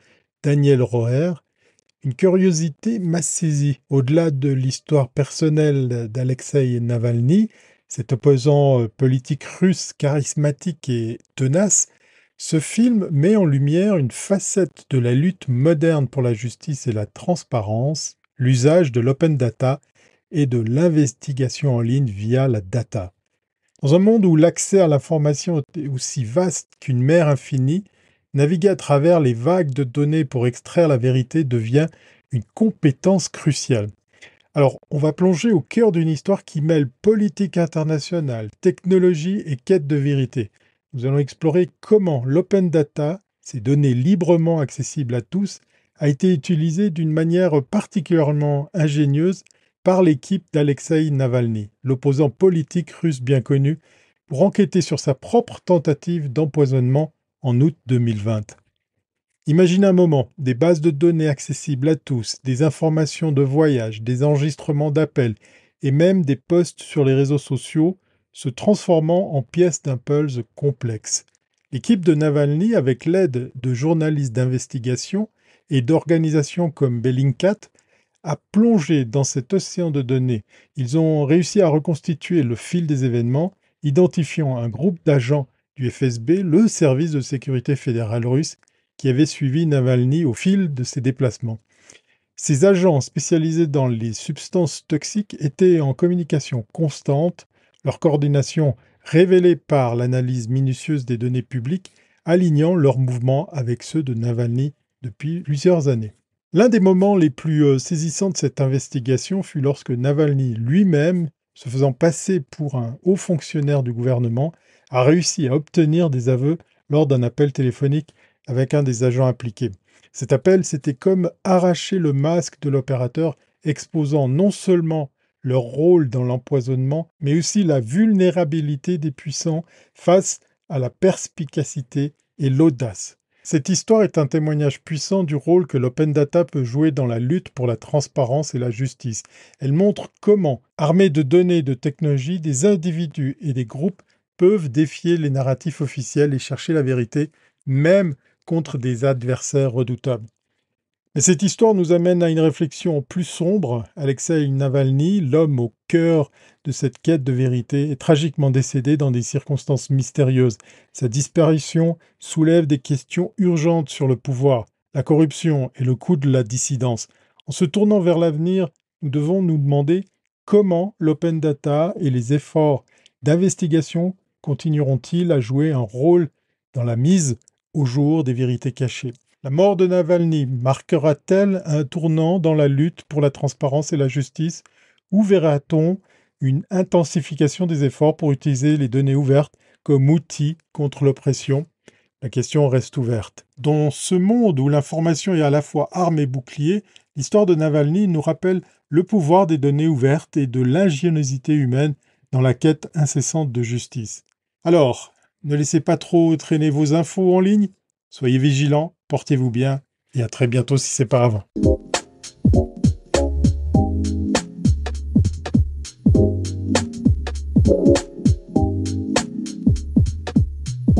Daniel Roher, une curiosité m'a saisi. Au-delà de l'histoire personnelle d'Alexeï Navalny, cet opposant politique russe charismatique et tenace, ce film met en lumière une facette de la lutte moderne pour la justice et la transparence, l'usage de l'open data et de l'investigation en ligne via la data. Dans un monde où l'accès à l'information est aussi vaste qu'une mer infinie, naviguer à travers les vagues de données pour extraire la vérité devient une compétence cruciale. Alors, on va plonger au cœur d'une histoire qui mêle politique internationale, technologie et quête de vérité. Nous allons explorer comment l'open data, ces données librement accessibles à tous, a été utilisé d'une manière particulièrement ingénieuse par l'équipe d'Alexeï Navalny, l'opposant politique russe bien connu, pour enquêter sur sa propre tentative d'empoisonnement en août 2020. Imaginez un moment, des bases de données accessibles à tous, des informations de voyage, des enregistrements d'appels et même des posts sur les réseaux sociaux se transformant en pièces d'un puzzle complexe. L'équipe de Navalny, avec l'aide de journalistes d'investigation, et d'organisations comme Bellingcat à plonger dans cet océan de données. Ils ont réussi à reconstituer le fil des événements, identifiant un groupe d'agents du FSB, le service de sécurité fédérale russe, qui avait suivi Navalny au fil de ses déplacements. Ces agents spécialisés dans les substances toxiques étaient en communication constante, leur coordination révélée par l'analyse minutieuse des données publiques, alignant leurs mouvements avec ceux de Navalny depuis plusieurs années. L'un des moments les plus saisissants de cette investigation fut lorsque Navalny lui-même, se faisant passer pour un haut fonctionnaire du gouvernement, a réussi à obtenir des aveux lors d'un appel téléphonique avec un des agents impliqués. Cet appel, c'était comme arracher le masque de l'opérateur, exposant non seulement leur rôle dans l'empoisonnement, mais aussi la vulnérabilité des puissants face à la perspicacité et l'audace. Cette histoire est un témoignage puissant du rôle que l'open data peut jouer dans la lutte pour la transparence et la justice. Elle montre comment, armés de données et de technologies, des individus et des groupes peuvent défier les narratifs officiels et chercher la vérité, même contre des adversaires redoutables. Mais cette histoire nous amène à une réflexion plus sombre. Alexeï Navalny, l'homme au cœur de cette quête de vérité, est tragiquement décédé dans des circonstances mystérieuses. Sa disparition soulève des questions urgentes sur le pouvoir, la corruption et le coût de la dissidence. En se tournant vers l'avenir, nous devons nous demander comment l'open data et les efforts d'investigation continueront-ils à jouer un rôle dans la mise au jour des vérités cachées. La mort de Navalny marquera-t-elle un tournant dans la lutte pour la transparence et la justice, ou verra-t-on une intensification des efforts pour utiliser les données ouvertes comme outil contre l'oppression? La question reste ouverte. Dans ce monde où l'information est à la fois arme et bouclier, l'histoire de Navalny nous rappelle le pouvoir des données ouvertes et de l'ingéniosité humaine dans la quête incessante de justice. Alors, ne laissez pas trop traîner vos infos en ligne, soyez vigilants, portez-vous bien et à très bientôt si c'est pas avant.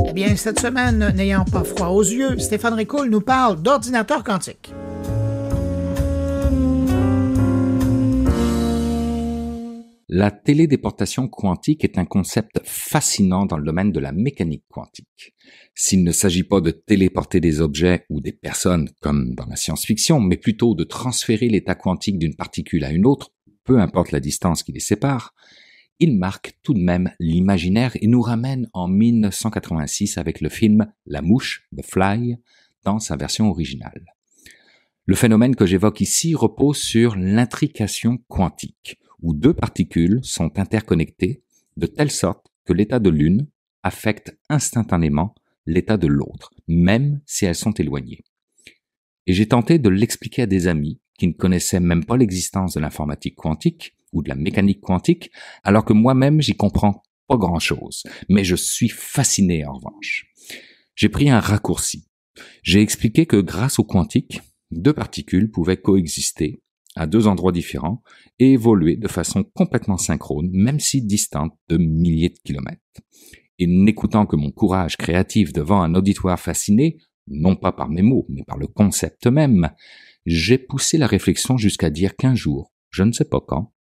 Eh bien, cette semaine, n'ayant pas froid aux yeux, Stéphane Ricoul nous parle d'ordinateur quantique. La télédéportation quantique est un concept fascinant dans le domaine de la mécanique quantique. S'il ne s'agit pas de téléporter des objets ou des personnes comme dans la science-fiction, mais plutôt de transférer l'état quantique d'une particule à une autre, peu importe la distance qui les sépare, il marque tout de même l'imaginaire et nous ramène en 1986 avec le film La Mouche, The Fly, dans sa version originale. Le phénomène que j'évoque ici repose sur l'intrication quantique, où deux particules sont interconnectées de telle sorte que l'état de l'une affecte instantanément l'état de l'autre, même si elles sont éloignées. Et j'ai tenté de l'expliquer à des amis qui ne connaissaient même pas l'existence de l'informatique quantique ou de la mécanique quantique, alors que moi-même j'y comprends pas grand-chose, mais je suis fasciné en revanche. J'ai pris un raccourci. J'ai expliqué que grâce au quantique, deux particules pouvaient coexister à deux endroits différents et évoluer de façon complètement synchrone, même si distantes de milliers de kilomètres. Et n'écoutant que mon courage créatif devant un auditoire fasciné, non pas par mes mots, mais par le concept même, j'ai poussé la réflexion jusqu'à dire qu'un jour, je ne sais pas quand,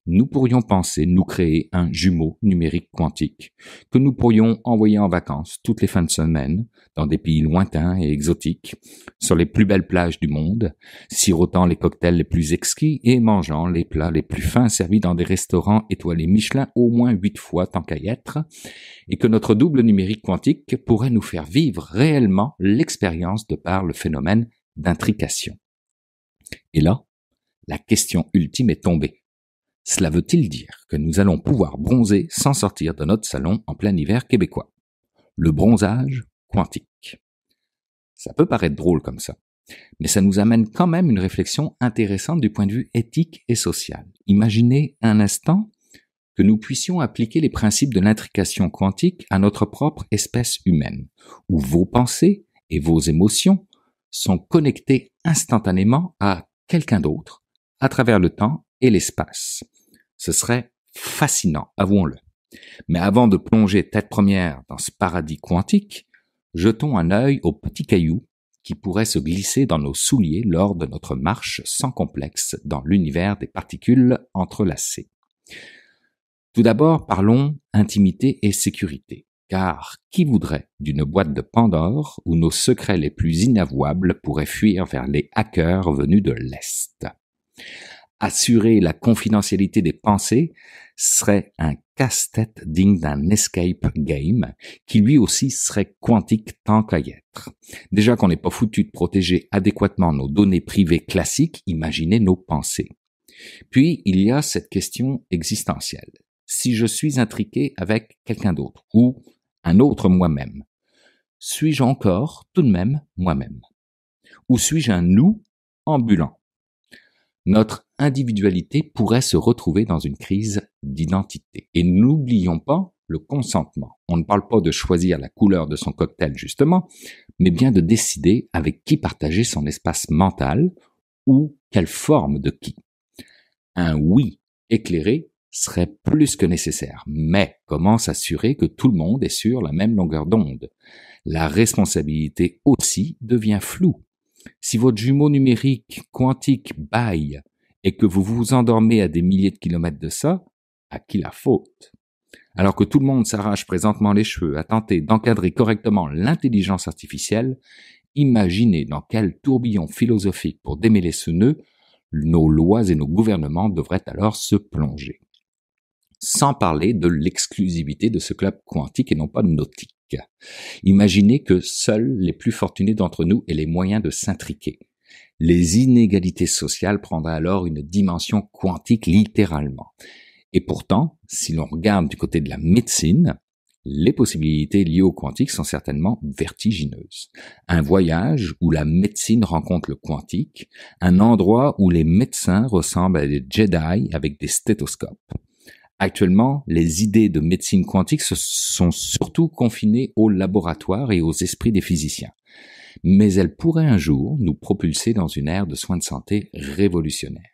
nous pourrions penser nous créer un jumeau numérique quantique que nous pourrions envoyer en vacances toutes les fins de semaine dans des pays lointains et exotiques, sur les plus belles plages du monde, sirotant les cocktails les plus exquis et mangeant les plats les plus fins servis dans des restaurants étoilés Michelin au moins 8 fois tant qu'à y être, et que notre double numérique quantique pourrait nous faire vivre réellement l'expérience de par le phénomène d'intrication. Et là, la question ultime est tombée. Cela veut-il dire que nous allons pouvoir bronzer sans sortir de notre salon en plein hiver québécois? Le bronzage quantique. Ça peut paraître drôle comme ça, mais ça nous amène quand même une réflexion intéressante du point de vue éthique et social. Imaginez un instant que nous puissions appliquer les principes de l'intrication quantique à notre propre espèce humaine, où vos pensées et vos émotions sont connectées instantanément à quelqu'un d'autre, à travers le temps et l'espace. Ce serait fascinant, avouons-le. Mais avant de plonger tête première dans ce paradis quantique, jetons un œil aux petits cailloux qui pourrait se glisser dans nos souliers lors de notre marche sans complexe dans l'univers des particules entrelacées. Tout d'abord, parlons intimité et sécurité, car qui voudrait d'une boîte de Pandore où nos secrets les plus inavouables pourraient fuir vers les hackers venus de l'Est? Assurer la confidentialité des pensées serait un casse-tête digne d'un escape game qui lui aussi serait quantique tant qu'à y être. Déjà qu'on n'est pas foutu de protéger adéquatement nos données privées classiques, imaginez nos pensées. Puis, il y a cette question existentielle. Si je suis intriqué avec quelqu'un d'autre ou un autre moi-même, suis-je encore tout de même moi-même? Ou suis-je un nous ambulant? Notre individualité pourrait se retrouver dans une crise d'identité. Et n'oublions pas le consentement. On ne parle pas de choisir la couleur de son cocktail justement, mais bien de décider avec qui partager son espace mental ou quelle forme de qui. Un oui éclairé serait plus que nécessaire, mais comment s'assurer que tout le monde est sur la même longueur d'onde? La responsabilité aussi devient floue. Si votre jumeau numérique quantique bâille et que vous vous endormez à des milliers de kilomètres de ça, à qui la faute? Alors que tout le monde s'arrache présentement les cheveux à tenter d'encadrer correctement l'intelligence artificielle, imaginez dans quel tourbillon philosophique pour démêler ce nœud, nos lois et nos gouvernements devraient alors se plonger. Sans parler de l'exclusivité de ce club quantique et non pas nautique. Imaginez que seuls les plus fortunés d'entre nous aient les moyens de s'intriquer. Les inégalités sociales prendraient alors une dimension quantique littéralement. Et pourtant, si l'on regarde du côté de la médecine, les possibilités liées au quantique sont certainement vertigineuses. Un voyage où la médecine rencontre le quantique, un endroit où les médecins ressemblent à des Jedi avec des stéthoscopes. Actuellement, les idées de médecine quantique se sont surtout confinées aux laboratoires et aux esprits des physiciens. Mais elles pourraient un jour nous propulser dans une ère de soins de santé révolutionnaire.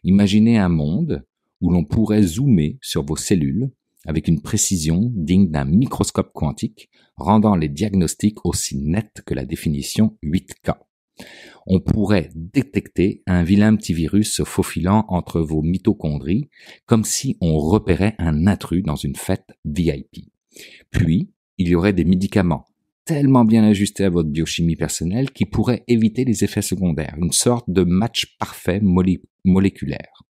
Imaginez un monde où l'on pourrait zoomer sur vos cellules avec une précision digne d'un microscope quantique, rendant les diagnostics aussi nets que la définition 8K. On pourrait détecter un vilain petit virus se faufilant entre vos mitochondries, comme si on repérait un intrus dans une fête VIP. Puis, il y aurait des médicaments tellement bien ajustés à votre biochimie personnelle qui pourraient éviter les effets secondaires, une sorte de match parfait moléculaire.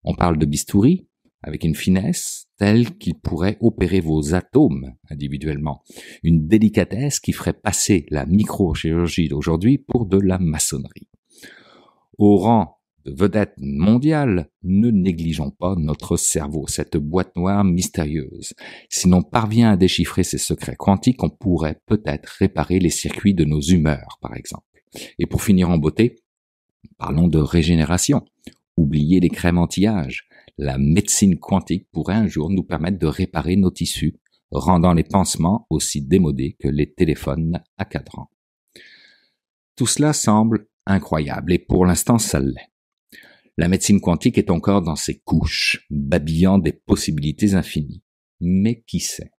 On parle de bistouri, avec une finesse telle qu'il pourrait opérer vos atomes individuellement, une délicatesse qui ferait passer la microchirurgie d'aujourd'hui pour de la maçonnerie. Au rang de vedette mondiale, ne négligeons pas notre cerveau, cette boîte noire mystérieuse. Si l'on parvient à déchiffrer ses secrets quantiques, on pourrait peut-être réparer les circuits de nos humeurs, par exemple. Et pour finir en beauté, parlons de régénération. Oubliez les crèmes anti-âge. La médecine quantique pourrait un jour nous permettre de réparer nos tissus, rendant les pansements aussi démodés que les téléphones à cadran. Tout cela semble incroyable et pour l'instant ça l'est. La médecine quantique est encore dans ses couches, babillant des possibilités infinies. Mais qui sait?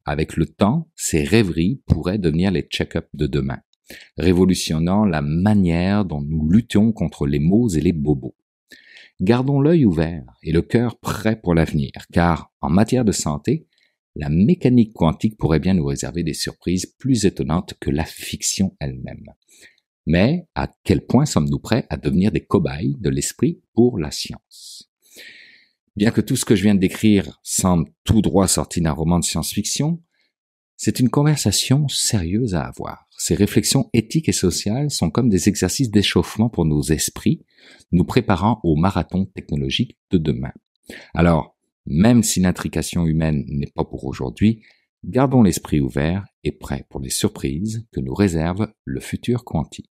Avec le temps, ces rêveries pourraient devenir les check-ups de demain, révolutionnant la manière dont nous luttons contre les maux et les bobos. Gardons l'œil ouvert et le cœur prêt pour l'avenir, car en matière de santé, la mécanique quantique pourrait bien nous réserver des surprises plus étonnantes que la fiction elle-même. Mais à quel point sommes-nous prêts à devenir des cobayes de l'esprit pour la science? Bien que tout ce que je viens de décrire semble tout droit sorti d'un roman de science-fiction, c'est une conversation sérieuse à avoir. Ces réflexions éthiques et sociales sont comme des exercices d'échauffement pour nos esprits, nous préparant au marathon technologique de demain. Alors, même si l'intrication humaine n'est pas pour aujourd'hui, gardons l'esprit ouvert et prêt pour les surprises que nous réserve le futur quantique.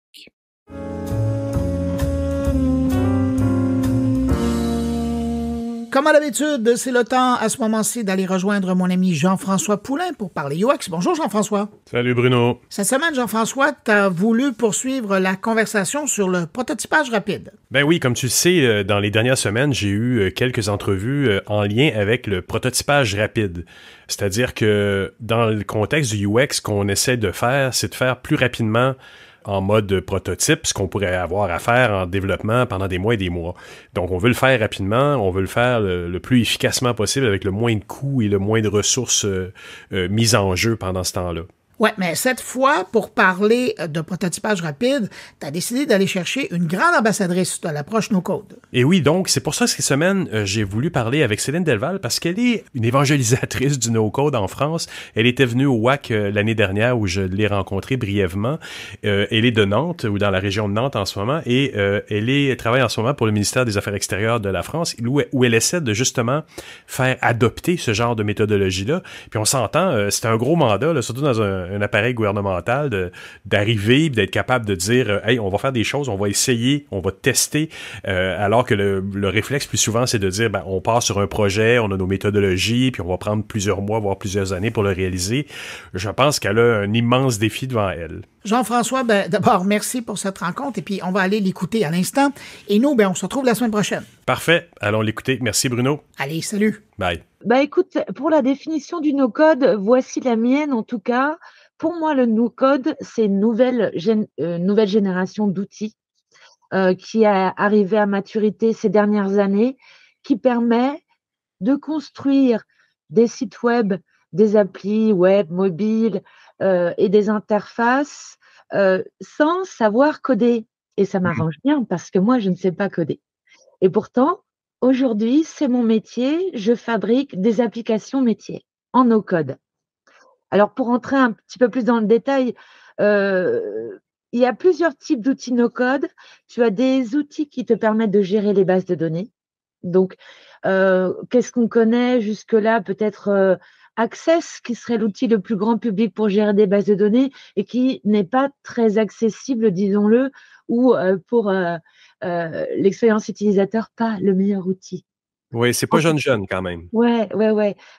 Comme à l'habitude, c'est le temps à ce moment-ci d'aller rejoindre mon ami Jean-François Poulain pour parler UX. Bonjour Jean-François. Salut Bruno. Cette semaine, Jean-François, tu as voulu poursuivre la conversation sur le prototypage rapide. Ben oui, comme tu le sais, dans les dernières semaines, j'ai eu quelques entrevues en lien avec le prototypage rapide. C'est-à-dire que dans le contexte du UX, ce qu'on essaie de faire, c'est de faire plus rapidement en mode prototype, ce qu'on pourrait avoir à faire en développement pendant des mois et des mois. Donc, on veut le faire rapidement, on veut le faire le plus efficacement possible avec le moins de coûts et le moins de ressources mises en jeu pendant ce temps-là. Ouais, mais cette fois, pour parler de prototypage rapide, tu as décidé d'aller chercher une grande ambassadrice de l'approche no-code. Et oui, donc, c'est pour ça que cette semaine, j'ai voulu parler avec Céline Delval parce qu'elle est une évangélisatrice du no-code en France. Elle était venue au WAC l'année dernière où je l'ai rencontrée brièvement. Elle est de Nantes ou dans la région de Nantes en ce moment et elle travaille en ce moment pour le ministère des Affaires extérieures de la France où elle essaie de justement faire adopter ce genre de méthodologie-là. Puis on s'entend, c'est un gros mandat, là, surtout dans un appareil gouvernemental d'arriver et d'être capable de dire hey, on va faire des choses, on va essayer, on va tester, alors que le réflexe plus souvent c'est de dire ben, on part sur un projet, on a nos méthodologies, puis on va prendre plusieurs mois, voire plusieurs années pour le réaliser. Je pense qu'elle a un immense défi devant elle. Jean-François, d'abord, merci pour cette rencontre et puis on va aller l'écouter à l'instant. Et nous, on se retrouve la semaine prochaine. Parfait, allons l'écouter. Merci Bruno. Allez, salut. Bye. Écoute, pour la définition du no-code, voici la mienne en tout cas. Pour moi, le no-code, c'est une nouvelle génération d'outils qui est arrivée à maturité ces dernières années, qui permet de construire des sites web, des applis web, mobiles et des interfaces sans savoir coder. Et ça m'arrange bien parce que moi, je ne sais pas coder. Et pourtant, aujourd'hui, c'est mon métier. Je fabrique des applications métiers en no-code. Alors, pour entrer un petit peu plus dans le détail, il y a plusieurs types d'outils no-code. Tu as des outils qui te permettent de gérer les bases de données. Donc, qu'est-ce qu'on connaît jusque-là? Peut-être Access, qui serait l'outil le plus grand public pour gérer des bases de données et qui n'est pas très accessible, disons-le, ou pour l'expérience utilisateur, pas le meilleur outil. Oui, c'est pas jeune quand même. Ouais.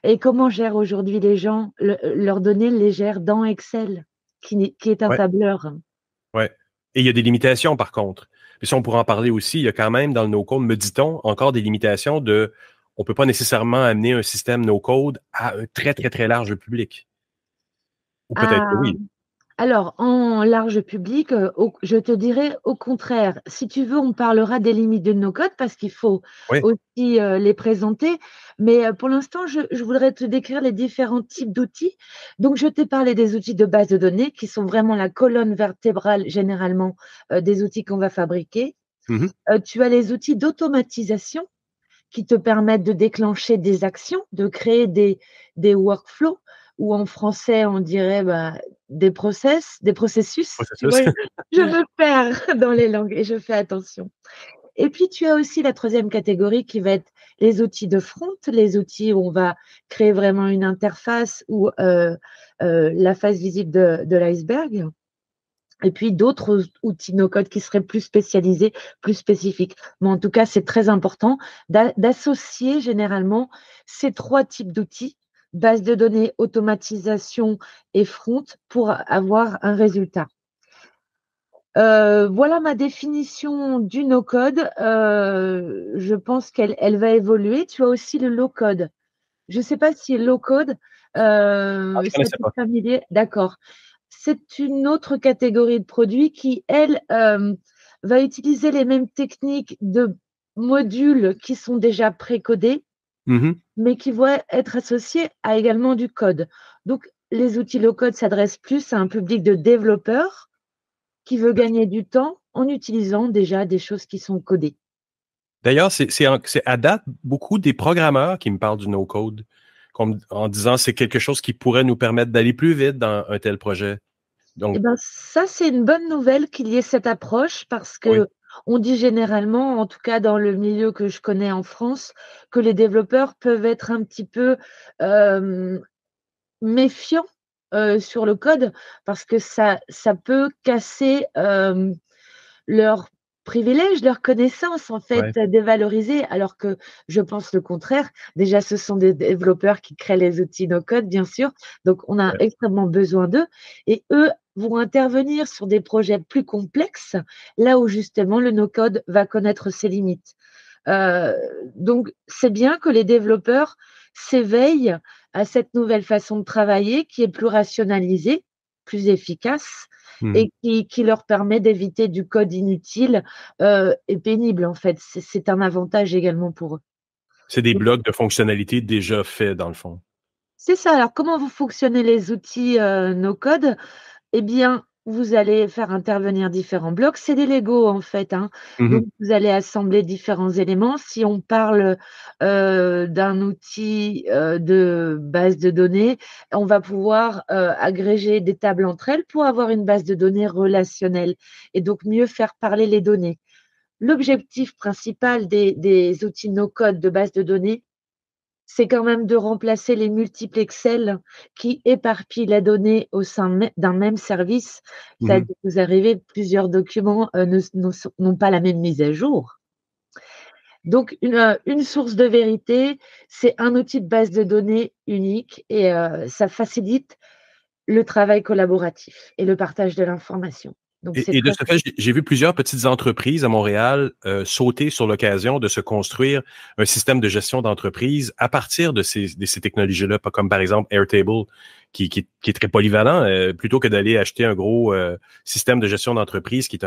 Et comment gèrent aujourd'hui les gens leurs données, les gèrent dans Excel, qui est un tableur. Oui. Et il y a des limitations par contre. Puis si on pourrait en parler aussi, il y a quand même dans le no-code, me dit-on, encore des limitations on ne peut pas nécessairement amener un système no-code à un très, très, très large public. Ou peut-être que oui. Alors, en large public, je te dirais au contraire. Si tu veux, on parlera des limites de no-code parce qu'il faut aussi les présenter. Mais pour l'instant, je voudrais te décrire les différents types d'outils. Donc, je t'ai parlé des outils de base de données qui sont vraiment la colonne vertébrale, généralement, des outils qu'on va fabriquer. Tu as les outils d'automatisation qui te permettent de déclencher des actions, de créer des workflows, ou en français, on dirait des processus. Tu vois, je me perds dans les langues et je fais attention. Et puis, tu as aussi la troisième catégorie qui va être les outils de front, les outils où on va créer vraiment une interface ou la face visible de l'iceberg. Et puis d'autres outils no-code qui seraient plus spécialisés, plus spécifiques. Mais en tout cas, c'est très important d'associer généralement ces trois types d'outils, base de données, automatisation et front, pour avoir un résultat. Voilà ma définition du no-code. Je pense qu'elle va évoluer. Tu as aussi le low-code. Je ne sais pas si low-code, c'est familier. D'accord. C'est une autre catégorie de produits qui, elle, va utiliser les mêmes techniques de modules qui sont déjà précodés, mais qui vont être associés à également du code. Donc, les outils low-code s'adressent plus à un public de développeurs qui veut gagner du temps en utilisant déjà des choses qui sont codées. D'ailleurs, c'est à date beaucoup des programmeurs qui me parlent du no-code, en disant c'est quelque chose qui pourrait nous permettre d'aller plus vite dans un tel projet. Donc, ça, c'est une bonne nouvelle qu'il y ait cette approche parce que on dit généralement, en tout cas dans le milieu que je connais en France, que les développeurs peuvent être un petit peu méfiants sur le code parce que ça peut casser leur privilège, leur connaissance, en fait, dévalorisée, alors que je pense le contraire. Déjà, ce sont des développeurs qui créent les outils no-code, bien sûr, donc on a extrêmement besoin d'eux, et eux vont intervenir sur des projets plus complexes, là où justement le no-code va connaître ses limites. Donc, c'est bien que les développeurs s'éveillent à cette nouvelle façon de travailler qui est plus rationalisée, plus efficace et qui leur permet d'éviter du code inutile et pénible, en fait. C'est un avantage également pour eux. C'est des blocs de fonctionnalités déjà faits, dans le fond. C'est ça. Alors, comment vous fonctionnez les outils no-code? Eh bien, vous allez faire intervenir différents blocs. C'est des Lego, en fait, hein. Donc, vous allez assembler différents éléments. Si on parle d'un outil de base de données, on va pouvoir agréger des tables entre elles pour avoir une base de données relationnelle et donc mieux faire parler les données. L'objectif principal des outils no-code de base de données, c'est quand même de remplacer les multiples Excel qui éparpillent la donnée au sein d'un même service. Ça vous arrivez, plusieurs documents n'ont pas la même mise à jour. Donc, une source de vérité, c'est un outil de base de données unique et ça facilite le travail collaboratif et le partage de l'information. Et de ce fait, j'ai vu plusieurs petites entreprises à Montréal sauter sur l'occasion de se construire un système de gestion d'entreprise à partir de ces technologies-là, comme par exemple Airtable, qui est très polyvalent, plutôt que d'aller acheter un gros système de gestion d'entreprise qui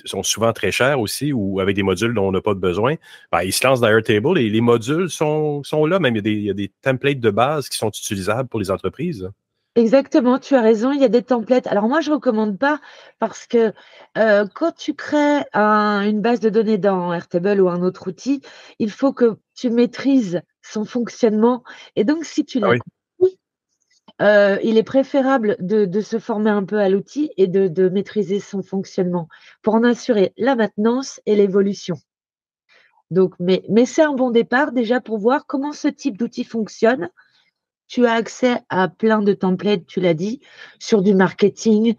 sont souvent très chers aussi, ou avec des modules dont on n'a pas de besoin. Ben, ils se lancent dans Airtable et les modules sont là. Même il y a des templates de base qui sont utilisables pour les entreprises. Exactement, tu as raison, il y a des templates. Alors moi, je ne recommande pas parce que quand tu crées une base de données dans Airtable ou un autre outil, il faut que tu maîtrises son fonctionnement. Et donc, si tu l'as compris, il est préférable de se former un peu à l'outil et de maîtriser son fonctionnement pour en assurer la maintenance et l'évolution. Donc, mais c'est un bon départ déjà pour voir comment ce type d'outil fonctionne. Tu as accès à plein de templates, tu l'as dit, sur du marketing,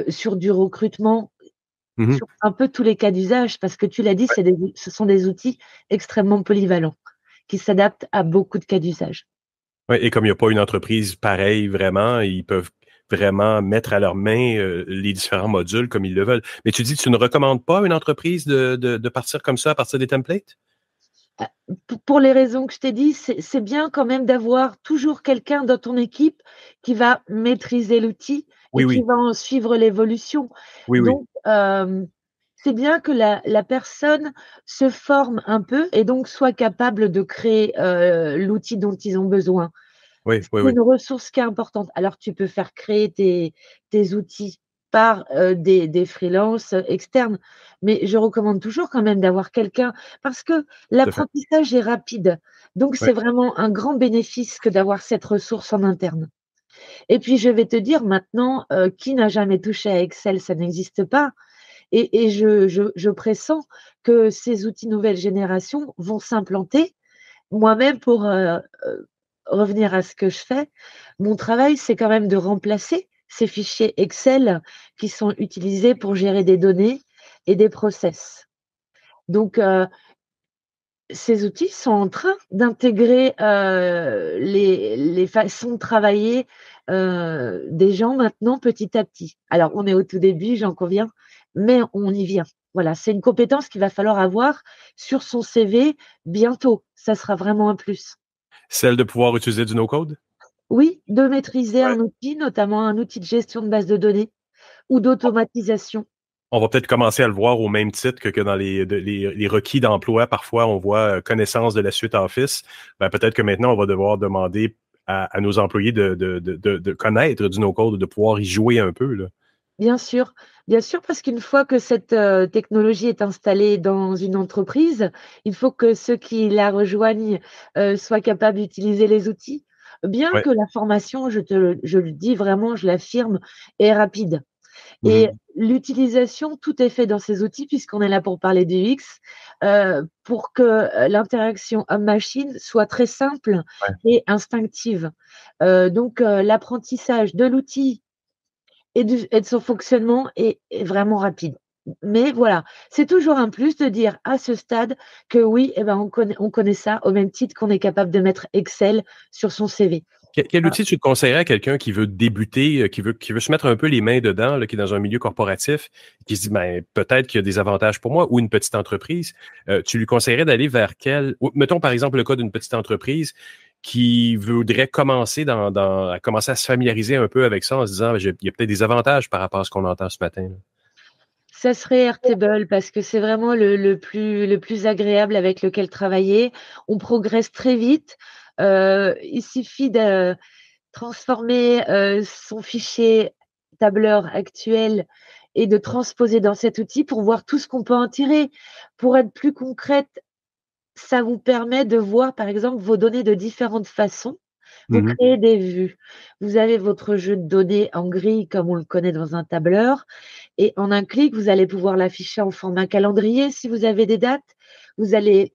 sur du recrutement, sur un peu tous les cas d'usage, parce que tu l'as dit, ce sont des outils extrêmement polyvalents qui s'adaptent à beaucoup de cas d'usage. Oui, et comme il n'y a pas une entreprise pareille vraiment, ils peuvent vraiment mettre à leur main les différents modules comme ils le veulent. Mais tu dis que tu ne recommandes pas à une entreprise de partir comme ça à partir des templates? Pour les raisons que je t'ai dit, c'est bien quand même d'avoir toujours quelqu'un dans ton équipe qui va maîtriser l'outil et qui va en suivre l'évolution. Donc, c'est bien que la personne se forme un peu et donc soit capable de créer l'outil dont ils ont besoin. C'est une ressource qui est importante. Alors, tu peux faire créer tes outils par des freelances externes. Mais je recommande toujours quand même d'avoir quelqu'un parce que l'apprentissage est rapide. Donc, c'est vraiment un grand bénéfice que d'avoir cette ressource en interne. Et puis, je vais te dire maintenant, qui n'a jamais touché à Excel, ça n'existe pas. Et je pressens que ces outils nouvelle génération vont s'implanter. Moi-même, pour revenir à ce que je fais, mon travail, c'est quand même de remplacer ces fichiers Excel qui sont utilisés pour gérer des données et des process. Donc, ces outils sont en train d'intégrer les façons de travailler des gens maintenant petit à petit. Alors, on est au tout début, j'en conviens, mais on y vient. Voilà, c'est une compétence qu'il va falloir avoir sur son CV bientôt. Ça sera vraiment un plus. Celle de pouvoir utiliser du no-code? Oui, de maîtriser un outil, notamment un outil de gestion de base de données ou d'automatisation. On va peut-être commencer à le voir au même titre que dans les requis d'emploi. Parfois, on voit connaissance de la suite Office. Ben, peut-être que maintenant, on va devoir demander à nos employés de connaître du no-code, de pouvoir y jouer un peu, là. Bien sûr, parce qu'une fois que cette technologie est installée dans une entreprise, il faut que ceux qui la rejoignent soient capables d'utiliser les outils. Bien que la formation, je le dis vraiment, je l'affirme, est rapide. Et l'utilisation, tout est fait dans ces outils, puisqu'on est là pour parler du UX, pour que l'interaction homme-machine soit très simple et instinctive. Donc, l'apprentissage de l'outil et de son fonctionnement est vraiment rapide. Mais voilà, c'est toujours un plus de dire à ce stade que oui, on connaît ça au même titre qu'on est capable de mettre Excel sur son CV. Quel outil tu conseillerais à quelqu'un qui veut débuter, qui veut se mettre un peu les mains dedans, là, qui est dans un milieu corporatif, qui se dit peut-être qu'il y a des avantages pour moi, ou une petite entreprise, tu lui conseillerais d'aller vers mettons par exemple le cas d'une petite entreprise qui voudraient commencer à commencer à se familiariser un peu avec ça en se disant, il y a peut-être des avantages par rapport à ce qu'on entend ce matin, là? Ça serait Airtable parce que c'est vraiment le plus agréable avec lequel travailler. On progresse très vite. Il suffit de transformer son fichier tableur actuel et de transposer dans cet outil pour voir tout ce qu'on peut en tirer. Pour être plus concrète, ça vous permet de voir, par exemple, vos données de différentes façons. Vous créez des vues. Vous avez votre jeu de données en grille comme on le connaît dans un tableur. Et en un clic, vous allez pouvoir l'afficher en format calendrier si vous avez des dates. Vous allez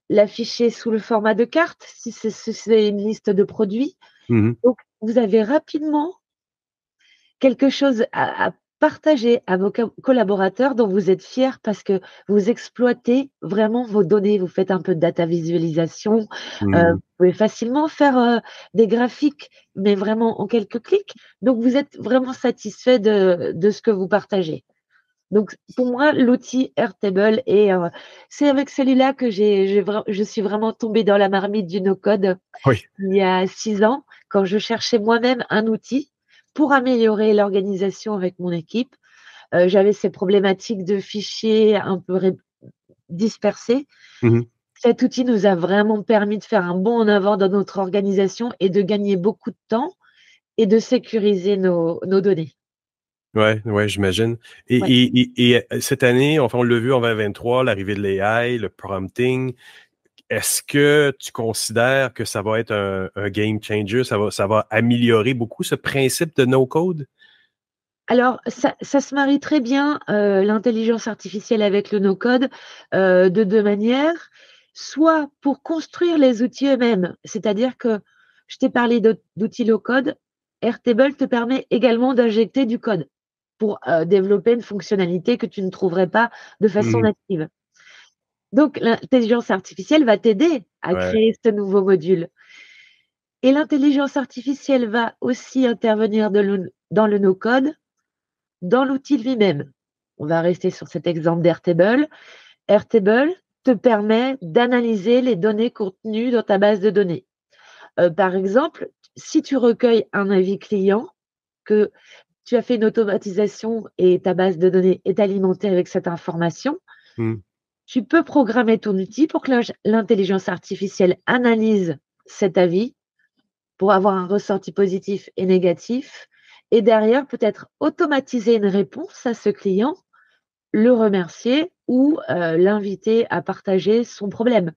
l'afficher sous le format de carte si c'est une liste de produits. Donc, vous avez rapidement quelque chose à partager à vos collaborateurs dont vous êtes fiers parce que vous exploitez vraiment vos données. Vous faites un peu de data visualisation. Vous pouvez facilement faire des graphiques, mais vraiment en quelques clics. Donc, vous êtes vraiment satisfait de ce que vous partagez. Donc, pour moi, l'outil Airtable, c'est avec celui-là que je suis vraiment tombée dans la marmite du no-code il y a 6 ans, quand je cherchais moi-même un outil pour améliorer l'organisation avec mon équipe. J'avais ces problématiques de fichiers un peu dispersés. Cet outil nous a vraiment permis de faire un bond en avant dans notre organisation et de gagner beaucoup de temps et de sécuriser nos données. Ouais, j'imagine. Et cette année, enfin, on l'a vu en 2023, l'arrivée de l'AI, le prompting. Est-ce que tu considères que ça va être un game changer? Ça va améliorer beaucoup ce principe de no-code? Alors, ça se marie très bien, l'intelligence artificielle avec le no-code, de 2 manières. Soit pour construire les outils eux-mêmes, c'est-à-dire que je t'ai parlé d'outils low-code, Airtable te permet également d'injecter du code pour développer une fonctionnalité que tu ne trouverais pas de façon native. Donc, l'intelligence artificielle va t'aider à créer ce nouveau module. Et l'intelligence artificielle va aussi intervenir dans le no-code, dans l'outil lui-même. On va rester sur cet exemple d'Airtable. Airtable te permet d'analyser les données contenues dans ta base de données. Par exemple, si tu recueilles un avis client, que tu as fait une automatisation et ta base de données est alimentée avec cette information, tu peux programmer ton outil pour que l'intelligence artificielle analyse cet avis pour avoir un ressenti positif et négatif et derrière peut-être automatiser une réponse à ce client, le remercier ou l'inviter à partager son problème.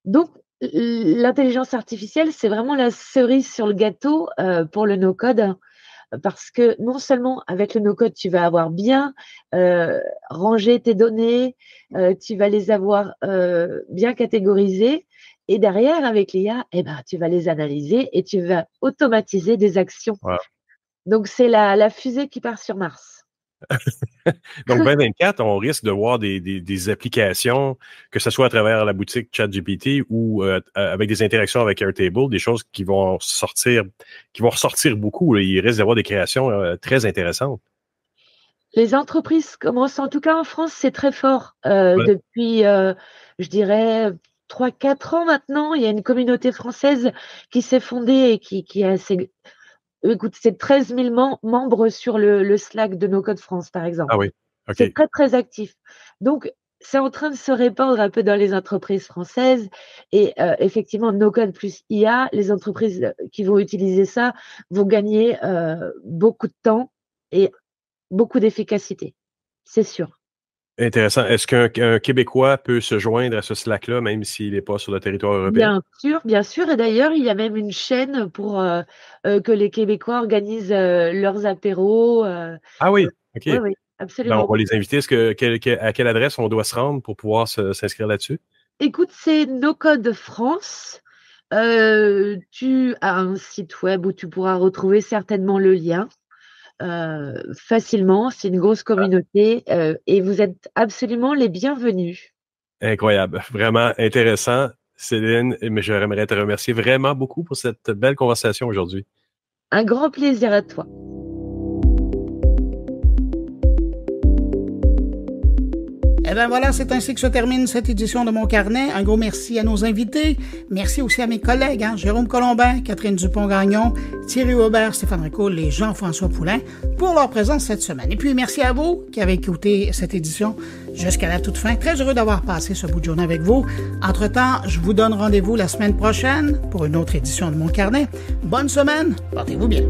Donc, l'intelligence artificielle, c'est vraiment la cerise sur le gâteau pour le no-code parce que non seulement avec le no-code, tu vas avoir bien rangé tes données, tu vas les avoir bien catégorisées et derrière, avec l'IA, tu vas les analyser et tu vas automatiser des actions. Donc, c'est la fusée qui part sur Mars. Donc, 2024, on risque de voir des applications, que ce soit à travers la boutique ChatGPT ou avec des interactions avec Airtable, des choses qui vont ressortir beaucoup. Là. Il risque d'avoir des créations très intéressantes. Les entreprises commencent, en tout cas en France, c'est très fort. Depuis, je dirais, 3-4 ans maintenant, il y a une communauté française qui s'est fondée et qui est assez... Écoute, c'est 13 000 membres sur le Slack de No Code France, par exemple. Ah oui, OK. C'est très, très actif. Donc, c'est en train de se répandre un peu dans les entreprises françaises. Et effectivement, No Code plus IA, les entreprises qui vont utiliser ça vont gagner beaucoup de temps et beaucoup d'efficacité. C'est sûr. Intéressant. Est-ce qu'un Québécois peut se joindre à ce Slack-là, même s'il n'est pas sur le territoire européen? Bien sûr. Et d'ailleurs, il y a même une chaîne pour que les Québécois organisent leurs apéros. Ah oui, OK. Oui, absolument. Ben, on va les inviter. À quelle adresse on doit se rendre pour pouvoir s'inscrire là-dessus? Écoute, c'est No Code France. Tu as un site web où tu pourras retrouver certainement le lien. Facilement, c'est une grosse communauté et vous êtes absolument les bienvenus. Incroyable, vraiment intéressant. Céline, mais j'aimerais te remercier vraiment beaucoup pour cette belle conversation aujourd'hui. Un grand plaisir à toi. Eh bien voilà, c'est ainsi que se termine cette édition de Mon Carnet. Un gros merci à nos invités. Merci aussi à mes collègues, Jérôme Colombin, Catherine Dupont-Gagnon, Thierry Aubert, Stéphane Ricoul et Jean-François Poulain pour leur présence cette semaine. Et puis merci à vous qui avez écouté cette édition jusqu'à la toute fin. Très heureux d'avoir passé ce bout de journée avec vous. Entre-temps, je vous donne rendez-vous la semaine prochaine pour une autre édition de Mon Carnet. Bonne semaine, portez-vous bien.